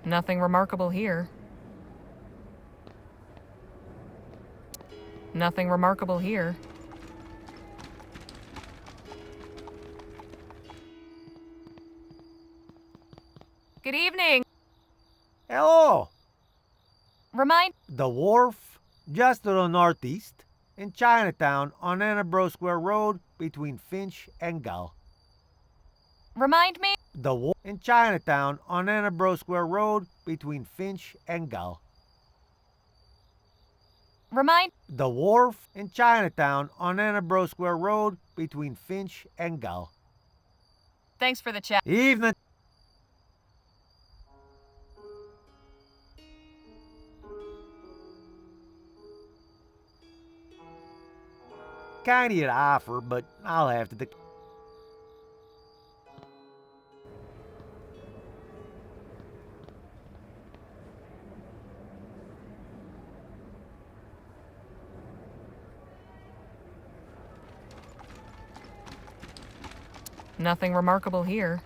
Nothing remarkable here. Nothing remarkable here. Good evening. Hello. Remind... The wharf, just to the northeast, in Chinatown on Annabro Square Road between Finch and Gull. Remind me... The wharf in Chinatown on Annabro Square Road between Finch and Gull. Remind... The wharf in Chinatown on Annabro Square Road between Finch and Gull. Thanks for the chat. Evening. Kind of an offer, but I'll have to... Nothing remarkable here.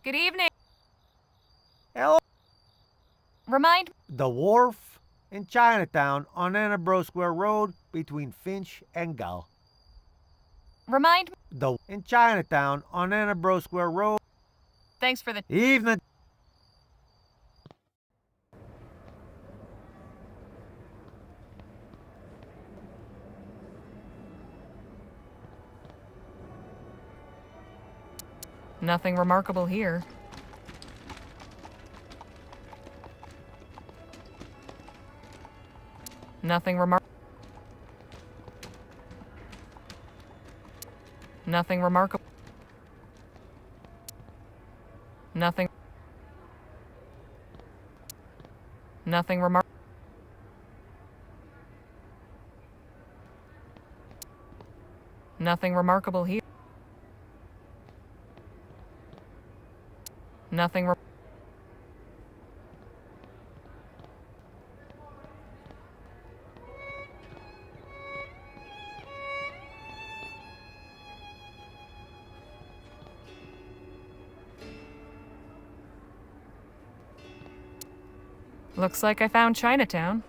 Good evening. Hello. Remind... The wharf in Chinatown on Annabro Square Road between Finch and Gull. Remind... The in Chinatown on Annabro Square Road. Thanks for the... Evening. Nothing remarkable here. Nothing remarkable. Nothing remarkable. Nothing. Nothing remarkable. Nothing remarkable here. Nothing. Looks like I found Chinatown.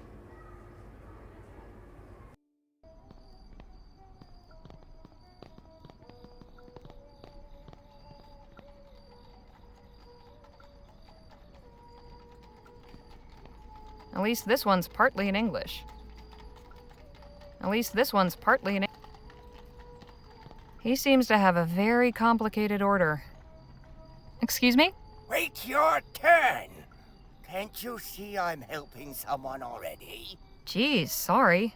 At least this one's partly in English. At least this one's partly in He seems to have a very complicated order. Excuse me? Wait your turn! Can't you see I'm helping someone already? Geez, sorry.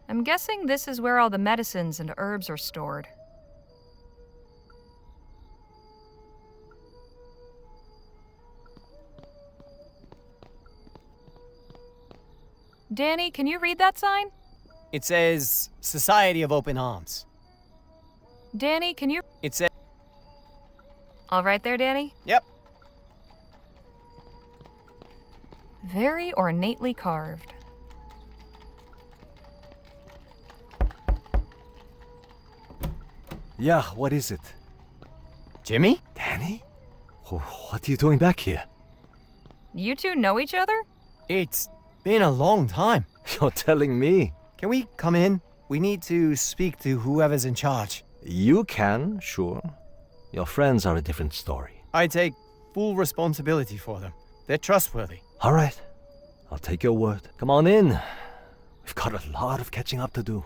I'm guessing this is where all the medicines and herbs are stored. Danny, can you read that sign? It says Society of Open Arms. Danny, can you... It says... All right there, Danny? Yep. Very ornately carved. Yeah, what is it? Jimmy? Danny? What are you doing back here? You two know each other? It's been a long time. You're telling me? Can we come in? We need to speak to whoever's in charge. You can, sure. Your friends are a different story. I take full responsibility for them. They're trustworthy. All right. I'll take your word. Come on in. We've got a lot of catching up to do.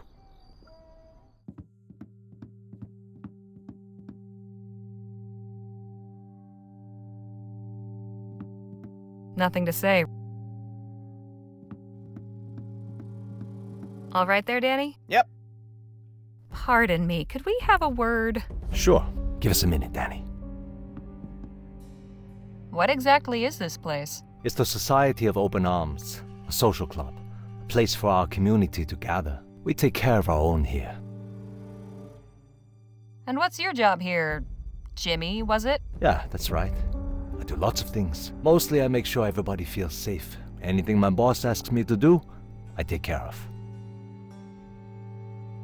Nothing to say. All right there, Danny? Yep. Pardon me, could we have a word? Sure. Give us a minute, Danny. What exactly is this place? It's the Society of Open Arms, a social club, a place for our community to gather. We take care of our own here. And what's your job here? Jimmy, was it? Yeah, that's right. I do lots of things. Mostly I make sure everybody feels safe. Anything my boss asks me to do, I take care of.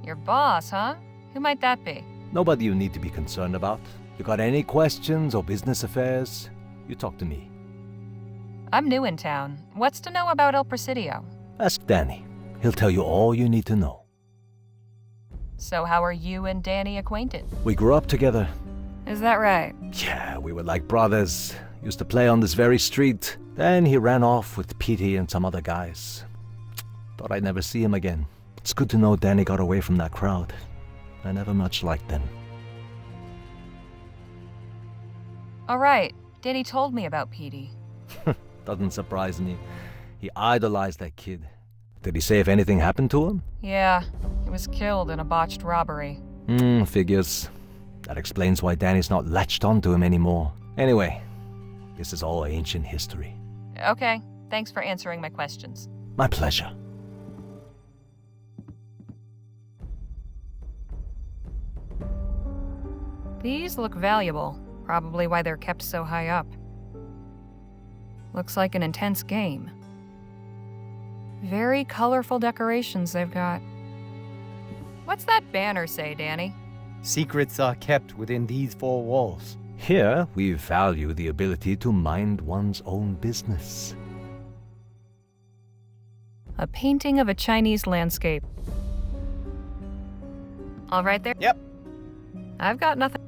Your boss, huh? Who might that be? Nobody you need to be concerned about. You got any questions or business affairs, you talk to me. I'm new in town. What's to know about El Presidio? Ask Danny. He'll tell you all you need to know. So how are you and Danny acquainted? We grew up together. Is that right? Yeah, we were like brothers. Used to play on this very street. Then he ran off with Petey and some other guys. Thought I'd never see him again. It's good to know Danny got away from that crowd. I never much liked them. All right. Danny told me about Petey. Doesn't surprise me. He idolized that kid. Did he say if anything happened to him? Yeah, he was killed in a botched robbery. Figures. That explains why Danny's not latched onto him anymore. Anyway, this is all ancient history. Okay, thanks for answering my questions. My pleasure. These look valuable, probably why they're kept so high up. Looks like an intense game. Very colorful decorations they've got. What's that banner say, Danny? Secrets are kept within these four walls. Here, we value the ability to mind one's own business. A painting of a Chinese landscape. All right there? Yep. I've got nothing.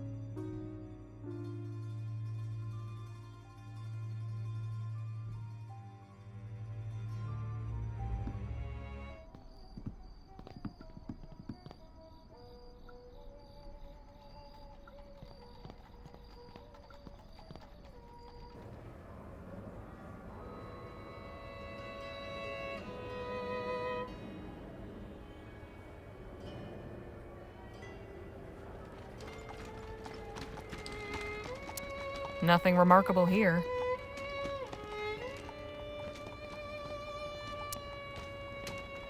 Nothing remarkable here.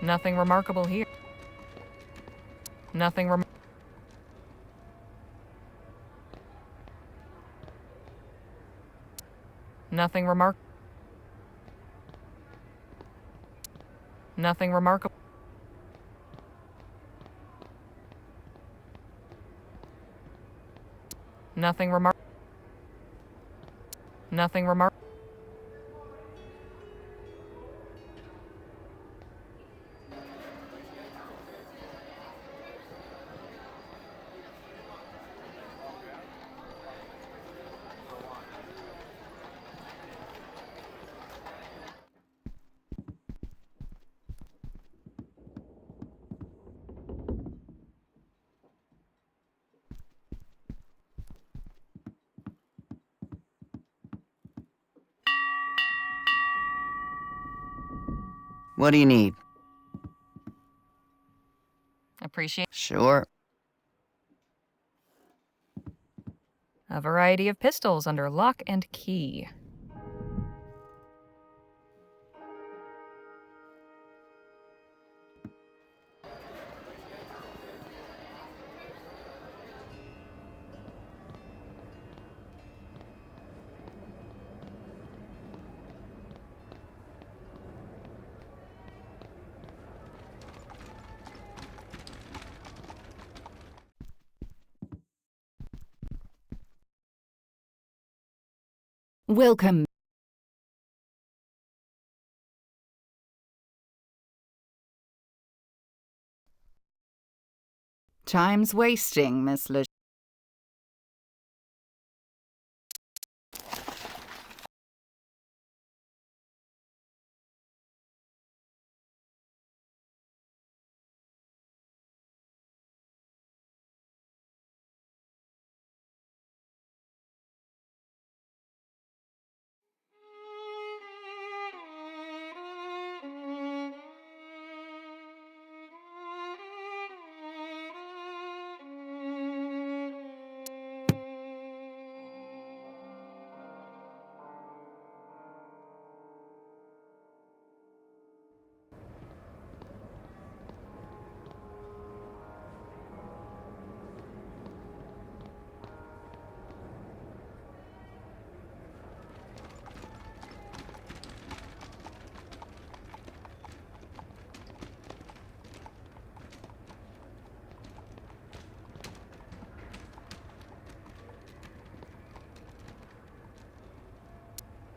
Nothing remarkable here. Nothing rem- Nothing remark- Nothing remarkable. Nothing remark- Nothing remark- What do you need? Appreciate Sure. a variety of pistols under lock and key. Welcome. Time's wasting, Miss Le...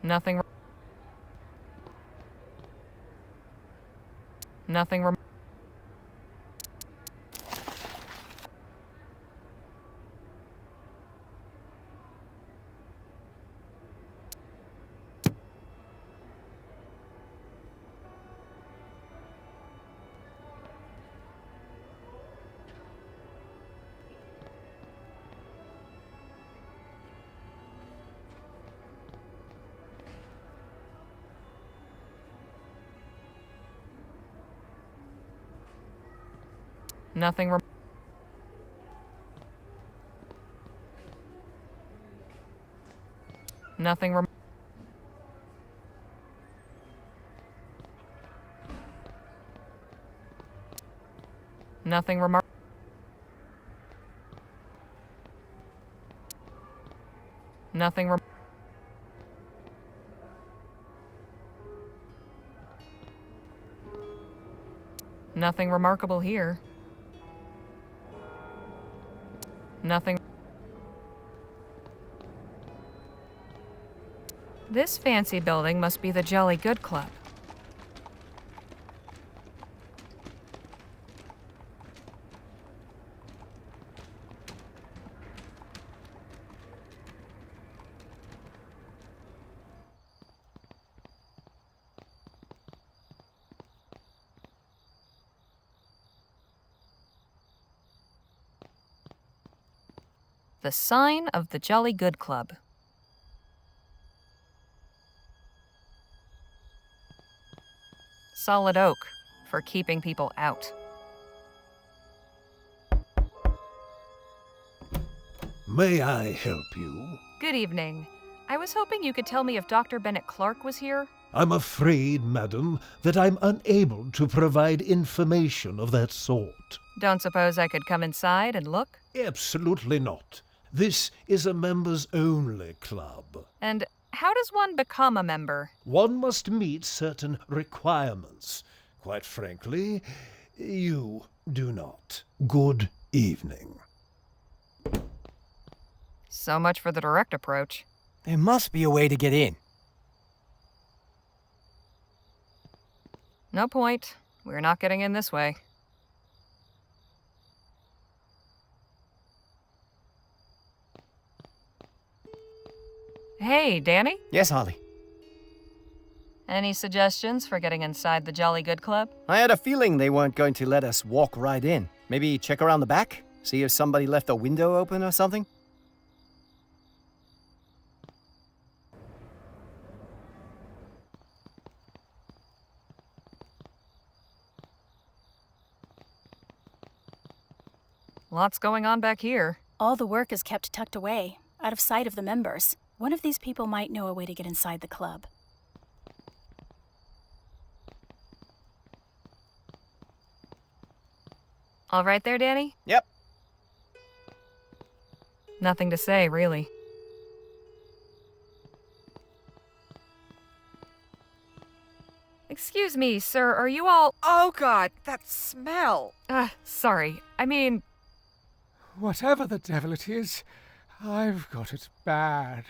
Nothing. Nothing. Nothing. Nothing. Nothing remark. Nothing. Nothing remarkable here. Nothing. This fancy building must be the Jolly Good Club. The sign of the Jolly Good Club. Solid oak for keeping people out. May I help you? Good evening. I was hoping you could tell me if Dr. Bennett Clark was here. I'm afraid, madam, that I'm unable to provide information of that sort. Don't suppose I could come inside and look? Absolutely not. This is a members-only club. And how does one become a member? One must meet certain requirements. Quite frankly, you do not. Good evening. So much for the direct approach. There must be a way to get in. No point. We're not getting in this way. Hey, Danny? Yes, Holly. Any suggestions for getting inside the Jolly Good Club? I had a feeling they weren't going to let us walk right in. Maybe check around the back? See if somebody left a window open or something? Lots going on back here. All the work is kept tucked away, out of sight of the members. One of these people might know a way to get inside the club. All right there, Danny? Yep. Nothing to say, really. Excuse me, sir, are you all... Oh God, that smell! Sorry. I mean... Whatever the devil it is, I've got it bad.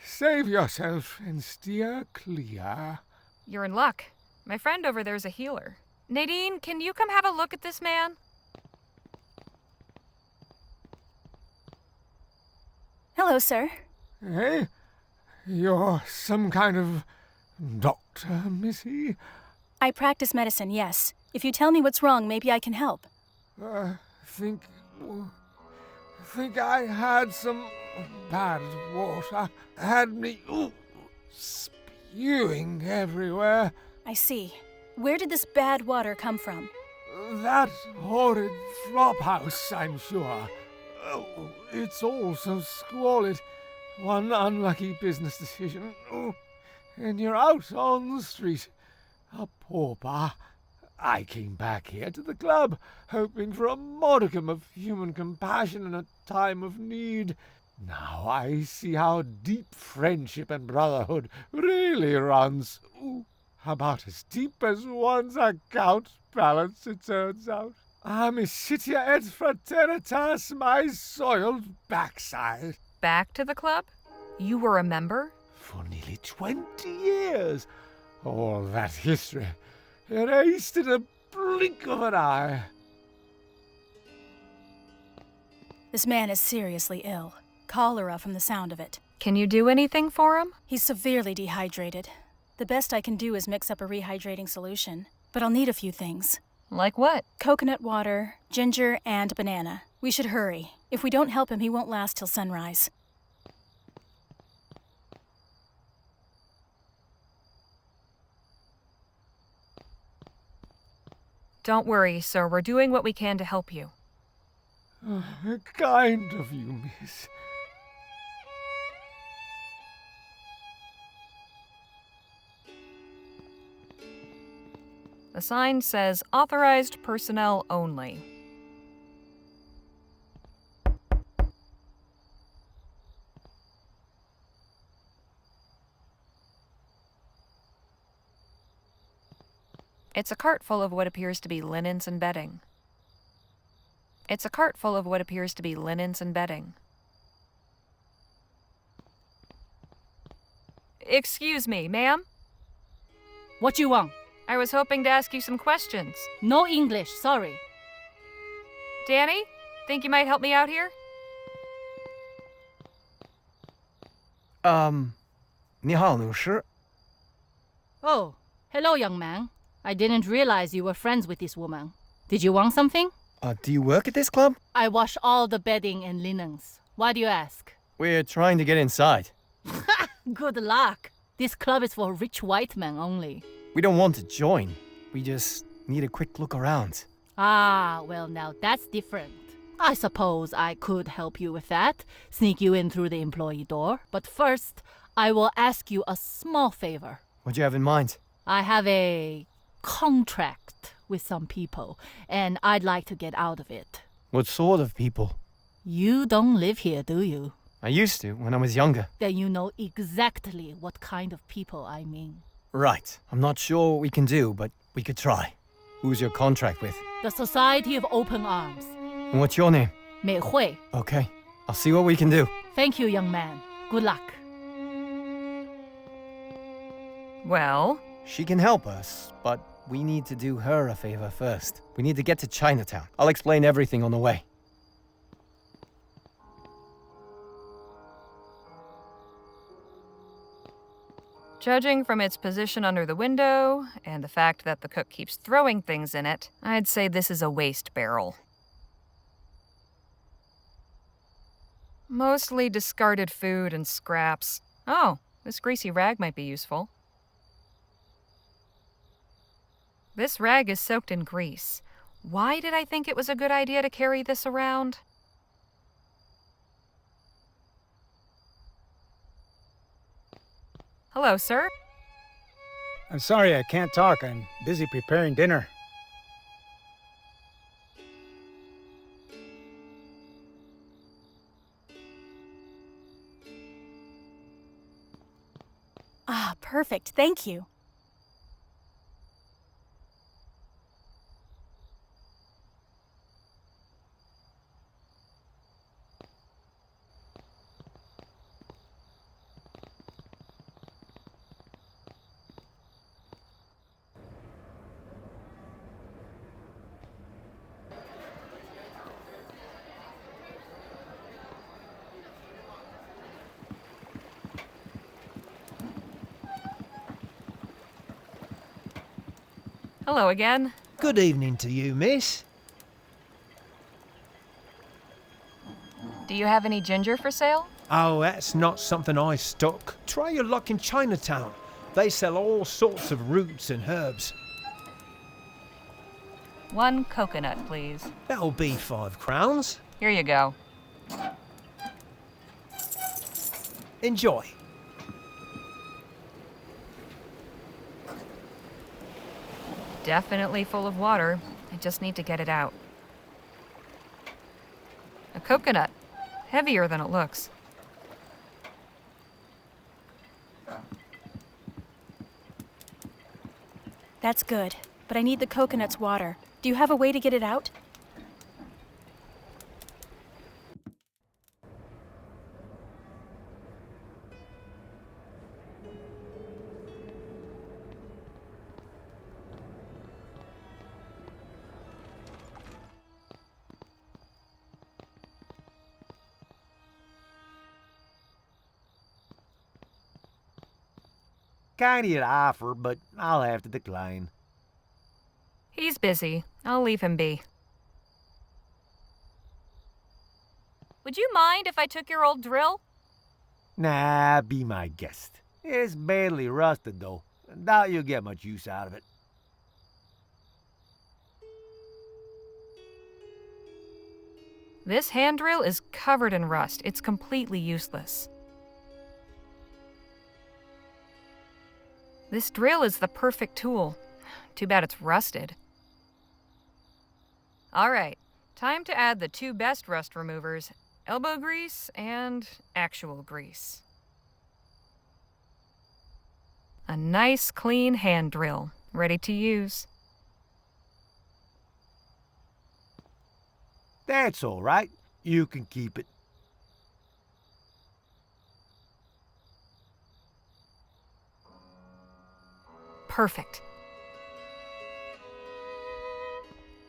Save yourself and steer clear. You're in luck. My friend over there's a healer. Nadine, can you come have a look at this man? Hello, sir. Hey? You're some kind of doctor, Missy? I practice medicine, yes. If you tell me what's wrong, maybe I can help. Think I had some bad water. Had me spewing everywhere. I see. Where did this bad water come from? That horrid flop house, I'm sure. Oh, it's all so squalid. One unlucky business decision. Oh, and you're out on the street. A pauper. I came back here to the club, hoping for a modicum of human compassion in a time of need. Now I see how deep friendship and brotherhood really runs. Ooh, about as deep as one's account balance, it turns out. Amicitia et fraternitas, my soiled backside. Back to the club? You were a member? For nearly 20 years. All that history erased in a blink of an eye. This man is seriously ill. Cholera from the sound of it. Can you do anything for him? He's severely dehydrated. The best I can do is mix up a rehydrating solution. But I'll need a few things. Like what? Coconut water, ginger, and banana. We should hurry. If we don't help him, he won't last till sunrise. Don't worry, sir. We're doing what we can to help you. Kind of you, miss. The sign says, authorized personnel only. It's a cart full of what appears to be linens and bedding. It's a cart full of what appears to be linens and bedding. Excuse me, ma'am? What you want? I was hoping to ask you some questions. No English, sorry. Danny, think you might help me out here? 你好，律师。 Oh, hello, young man. I didn't realize you were friends with this woman. Did you want something? Do you work at this club? I wash all the bedding and linens. Why do you ask? We're trying to get inside. Good luck. This club is for rich white men only. We don't want to join. We just need a quick look around. Ah, well, now that's different. I suppose I could help you with that, sneak you in through the employee door. But first, I will ask you a small favor. What do you have in mind? I have a contract with some people, and I'd like to get out of it. What sort of people? You don't live here, do you? I used to, when I was younger. Then you know exactly what kind of people I mean. Right. I'm not sure what we can do, but we could try. Who's your contract with? The Society of Open Arms. And what's your name? Mei Hui. Okay. I'll see what we can do. Thank you, young man. Good luck. Well? She can help us, but we need to do her a favor first. We need to get to Chinatown. I'll explain everything on the way. Judging from its position under the window, and the fact that the cook keeps throwing things in it, I'd say this is a waste barrel. Mostly discarded food and scraps. Oh, this greasy rag might be useful. This rag is soaked in grease. Why did I think it was a good idea to carry this around? Hello, sir. I'm sorry I can't talk. I'm busy preparing dinner. Ah, perfect. Thank you. Hello again. Good evening to you, miss. Do you have any ginger for sale? Oh, that's not something I stock. Try your luck in Chinatown. They sell all sorts of roots and herbs. 1 coconut, please. That'll be 5 crowns. Here you go. Enjoy. Definitely full of water. I just need to get it out. A coconut. Heavier than it looks. That's good, but I need the coconut's water. Do you have a way to get it out? Kinda an offer, but I'll have to decline. He's busy. I'll leave him be. Would you mind if I took your old drill? Nah, be my guest. It's badly rusted, though. Doubt you'll get much use out of it. This hand drill is covered in rust. It's completely useless. This drill is the perfect tool. Too bad it's rusted. All right, time to add the 2 best rust removers, elbow grease and actual grease. A nice, clean hand drill, ready to use. That's all right. You can keep it. Perfect.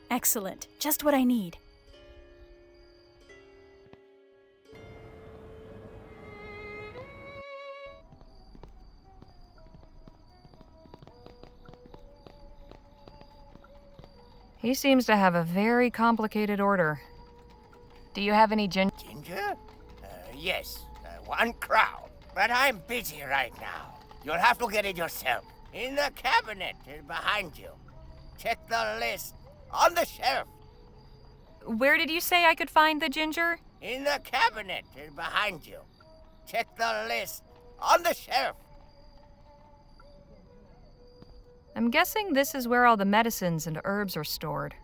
Excellent. Just what I need. He seems to have a very complicated order. Do you have any ginger? Ginger? Yes. 1 crown. But I'm busy right now. You'll have to get it yourself. In the cabinet behind you. Check the list. On the shelf. Where did you say I could find the ginger? In the cabinet behind you. Check the list. On the shelf. I'm guessing this is where all the medicines and herbs are stored.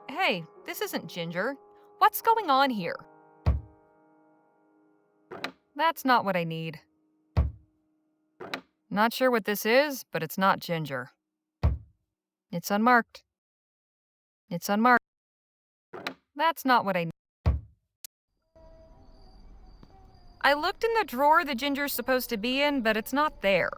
Hey, this isn't Ginger. What's going on here? That's not what I need. Not sure what this is, but it's not Ginger. It's unmarked. It's unmarked. That's not what I need. I looked in the drawer the Ginger's supposed to be in, but it's not there.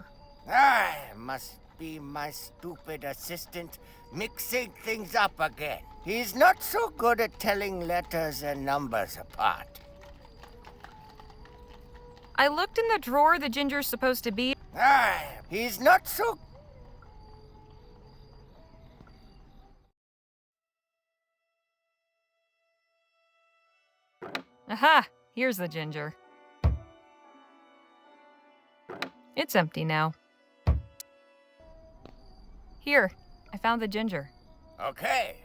Ah, must be my stupid assistant mixing things up again. He's not so good at telling letters and numbers apart. I looked in the drawer the Ginger's supposed to be. Ah, he's not so... Aha! Here's the Ginger. It's empty now. Here, I found the Ginger. Okay,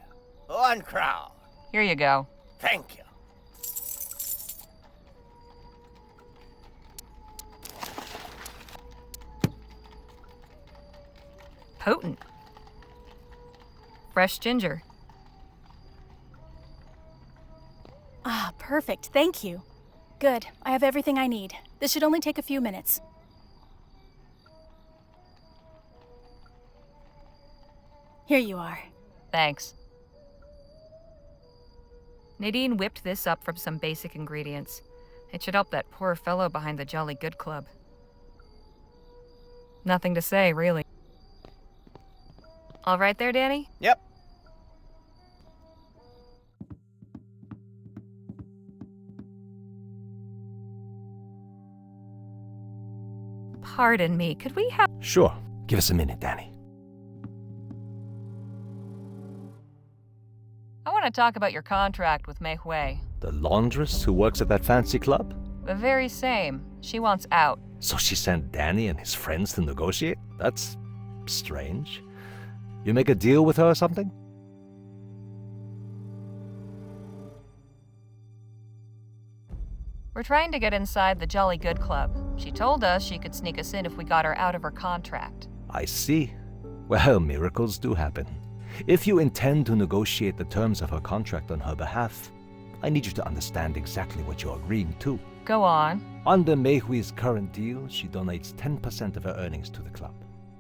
1 crown. Here you go. Thank you. Potent. Fresh ginger. Ah, perfect. Thank you. Good. I have everything I need. This should only take a few minutes. Here you are. Thanks. Nadine whipped this up from some basic ingredients. It should help that poor fellow behind the Jolly Good Club. Nothing to say, really. All right there, Danny? Yep. Pardon me, could we have... Sure. Give us a minute, Danny. I want to talk about your contract with Mei Hui. The laundress who works at that fancy club? The very same. She wants out. So she sent Danny and his friends to negotiate? That's strange. You make a deal with her or something? We're trying to get inside the Jolly Good Club. She told us she could sneak us in if we got her out of her contract. I see. Well, miracles do happen. If you intend to negotiate the terms of her contract on her behalf, I need you to understand exactly what you're agreeing to. Go on. Under Mei Hui's current deal, she donates 10% of her earnings to the club.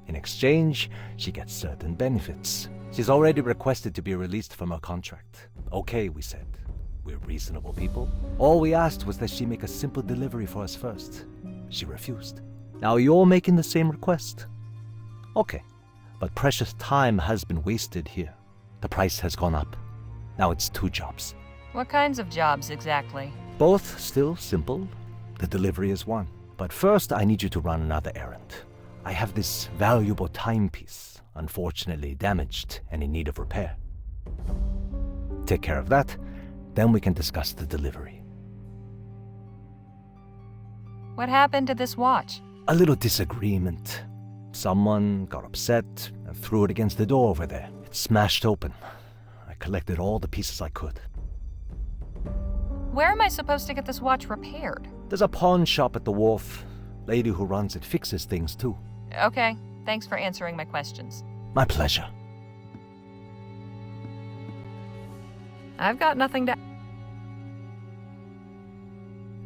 In exchange, she gets certain benefits. She's already requested to be released from her contract. Okay, we said. We're reasonable people. All we asked was that she make a simple delivery for us first. She refused. Now you're making the same request. Okay, but precious time has been wasted here. The price has gone up. Now it's 2 jobs. What kinds of jobs exactly? Both still simple. The delivery is one. But first, I need you to run another errand. I have this valuable timepiece, unfortunately damaged and in need of repair. Take care of that, then we can discuss the delivery. What happened to this watch? A little disagreement. Someone got upset and threw it against the door over there. It smashed open. I collected all the pieces I could. Where am I supposed to get this watch repaired? There's a pawn shop at the wharf. Lady who runs it fixes things too. Okay, thanks for answering my questions. My pleasure. I've got nothing to...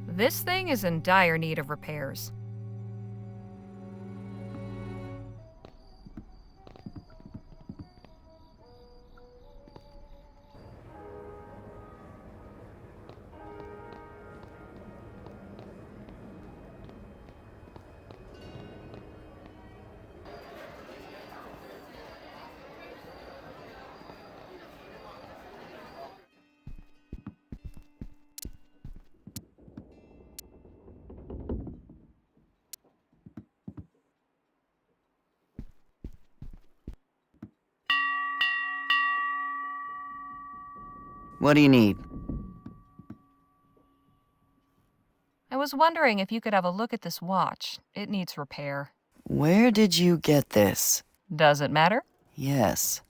This thing is in dire need of repairs. What do you need? I was wondering if you could have a look at this watch. It needs repair. Where did you get this? Does it matter? Yes.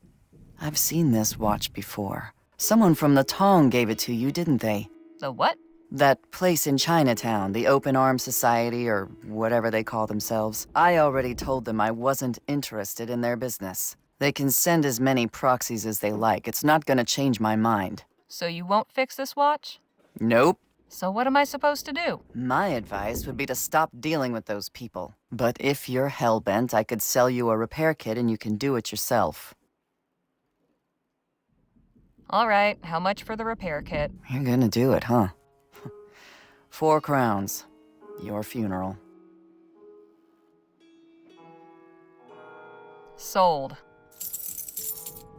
I've seen this watch before. Someone from the Tong gave it to you, didn't they? The what? That place in Chinatown, the Open Arms Society, or whatever they call themselves. I already told them I wasn't interested in their business. They can send as many proxies as they like. It's not gonna change my mind. So you won't fix this watch? Nope. So what am I supposed to do? My advice would be to stop dealing with those people. But if you're hell-bent, I could sell you a repair kit and you can do it yourself. All right, how much for the repair kit? You're gonna do it, huh? 4 crowns. Your funeral. Sold.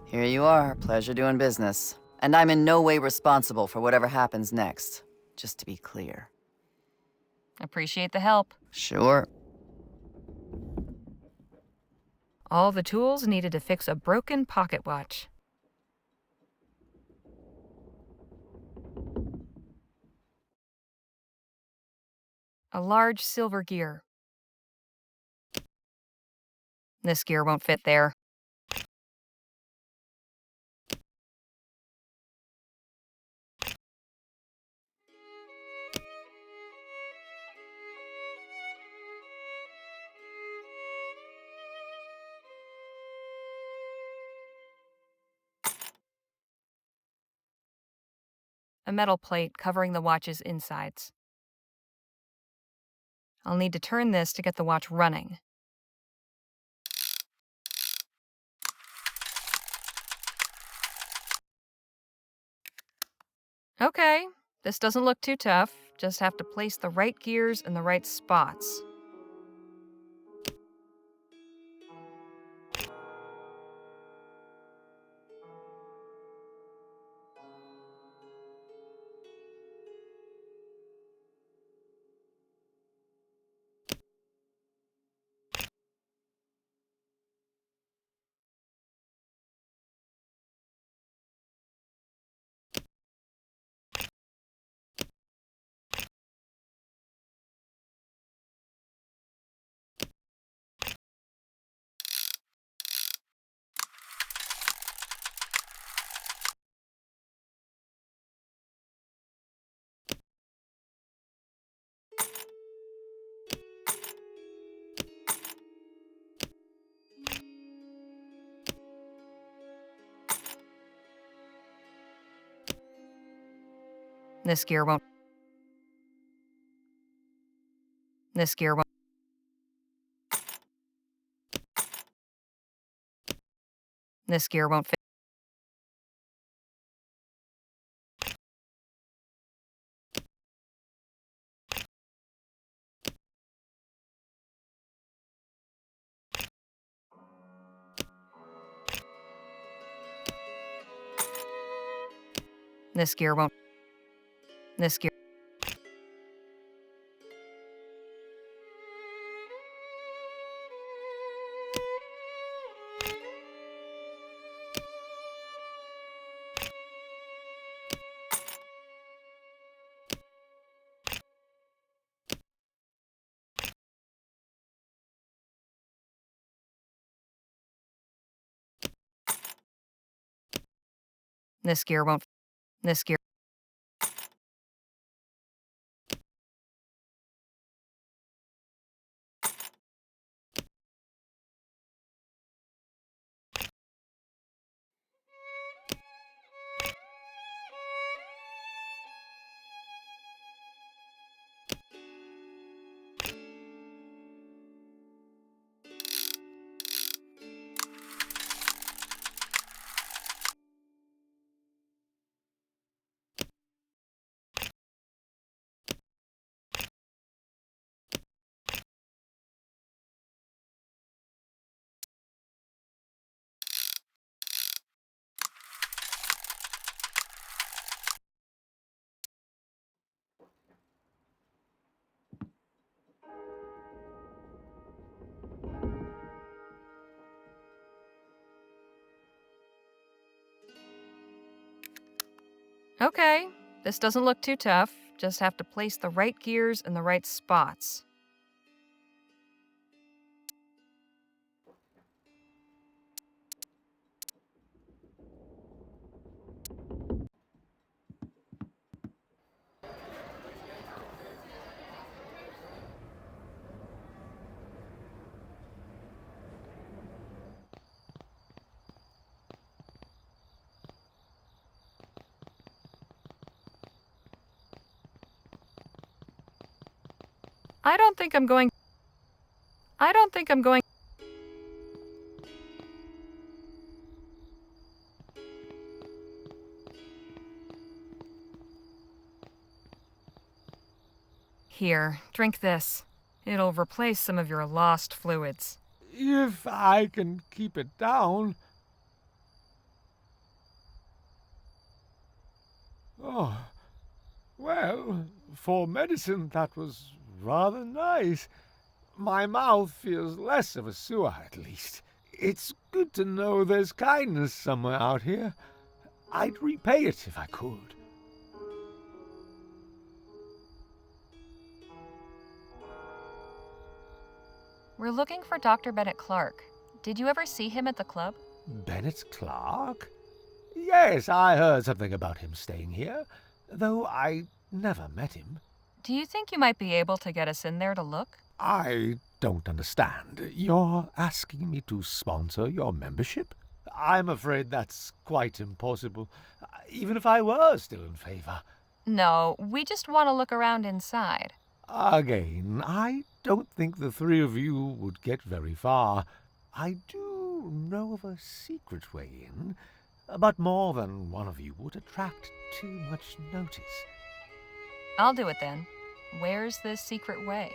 Here you are. Pleasure doing business. And I'm in no way responsible for whatever happens next. Just to be clear. Appreciate the help. Sure. All the tools needed to fix a broken pocket watch. A large silver gear. This gear won't fit there. A metal plate covering the watch's insides. I'll need to turn this to get the watch running. Okay, this doesn't look too tough. Just have to place the right gears in the right spots. This gear won't. This gear won't. This gear won't fit. This gear won't. This gear. This gear won't. This gear. Okay, this doesn't look too tough. Just have to place the right gears in the right spots. I don't think I'm going. Here, drink this. It'll replace some of your lost fluids. If I can keep it down. Oh, well, for medicine, that was rather nice. My mouth feels less of a sewer, at least. It's good to know there's kindness somewhere out here. I'd repay it if I could. We're looking for Dr. Bennett Clark. Did you ever see him at the club? Bennett Clark? Yes, I heard something about him staying here, though I never met him. Do you think you might be able to get us in there to look? I don't understand. You're asking me to sponsor your membership? I'm afraid that's quite impossible, even if I were still in favor. No, we just want to look around inside. Again, I don't think the three of you would get very far. I do know of a secret way in, but more than one of you would attract too much notice. I'll do it then. Where's this secret way?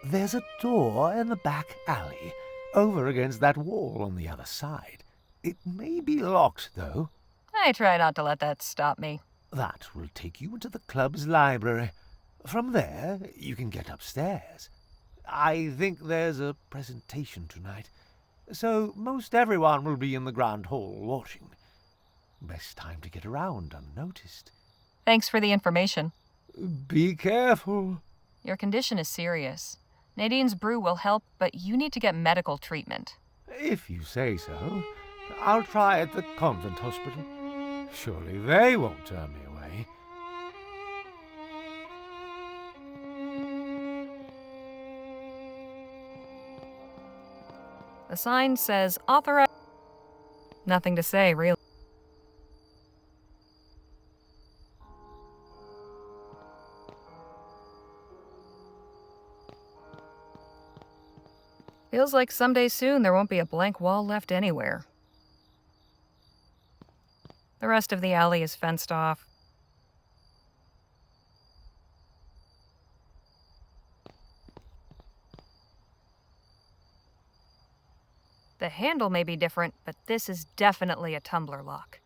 There's a door in the back alley, over against that wall on the other side. It may be locked, though. I try not to let that stop me. That will take you into the club's library. From there, you can get upstairs. I think there's a presentation tonight, so most everyone will be in the grand hall watching. Best time to get around unnoticed. Thanks for the information. Be careful. Your condition is serious. Nadine's brew will help, but you need to get medical treatment. If you say so, I'll try at the convent hospital. Surely they won't turn me away. The sign says authorized. Nothing to say, really. Feels like someday soon there won't be a blank wall left anywhere. The rest of the alley is fenced off. The handle may be different, but this is definitely a tumbler lock.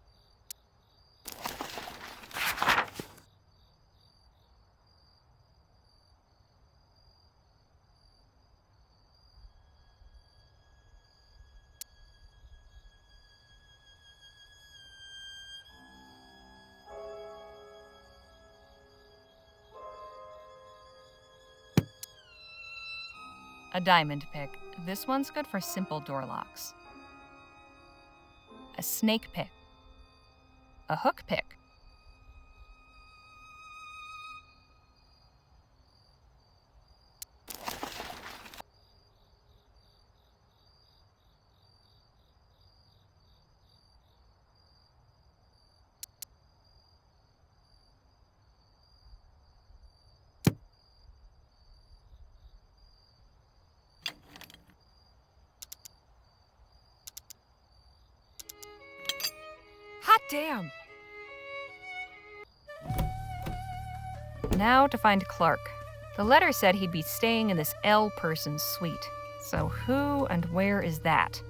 A diamond pick. This one's good for simple door locks. A snake pick. A hook pick. Hot damn! Now to find Clark. The letter said he'd be staying in this L person's suite. So who and where is that?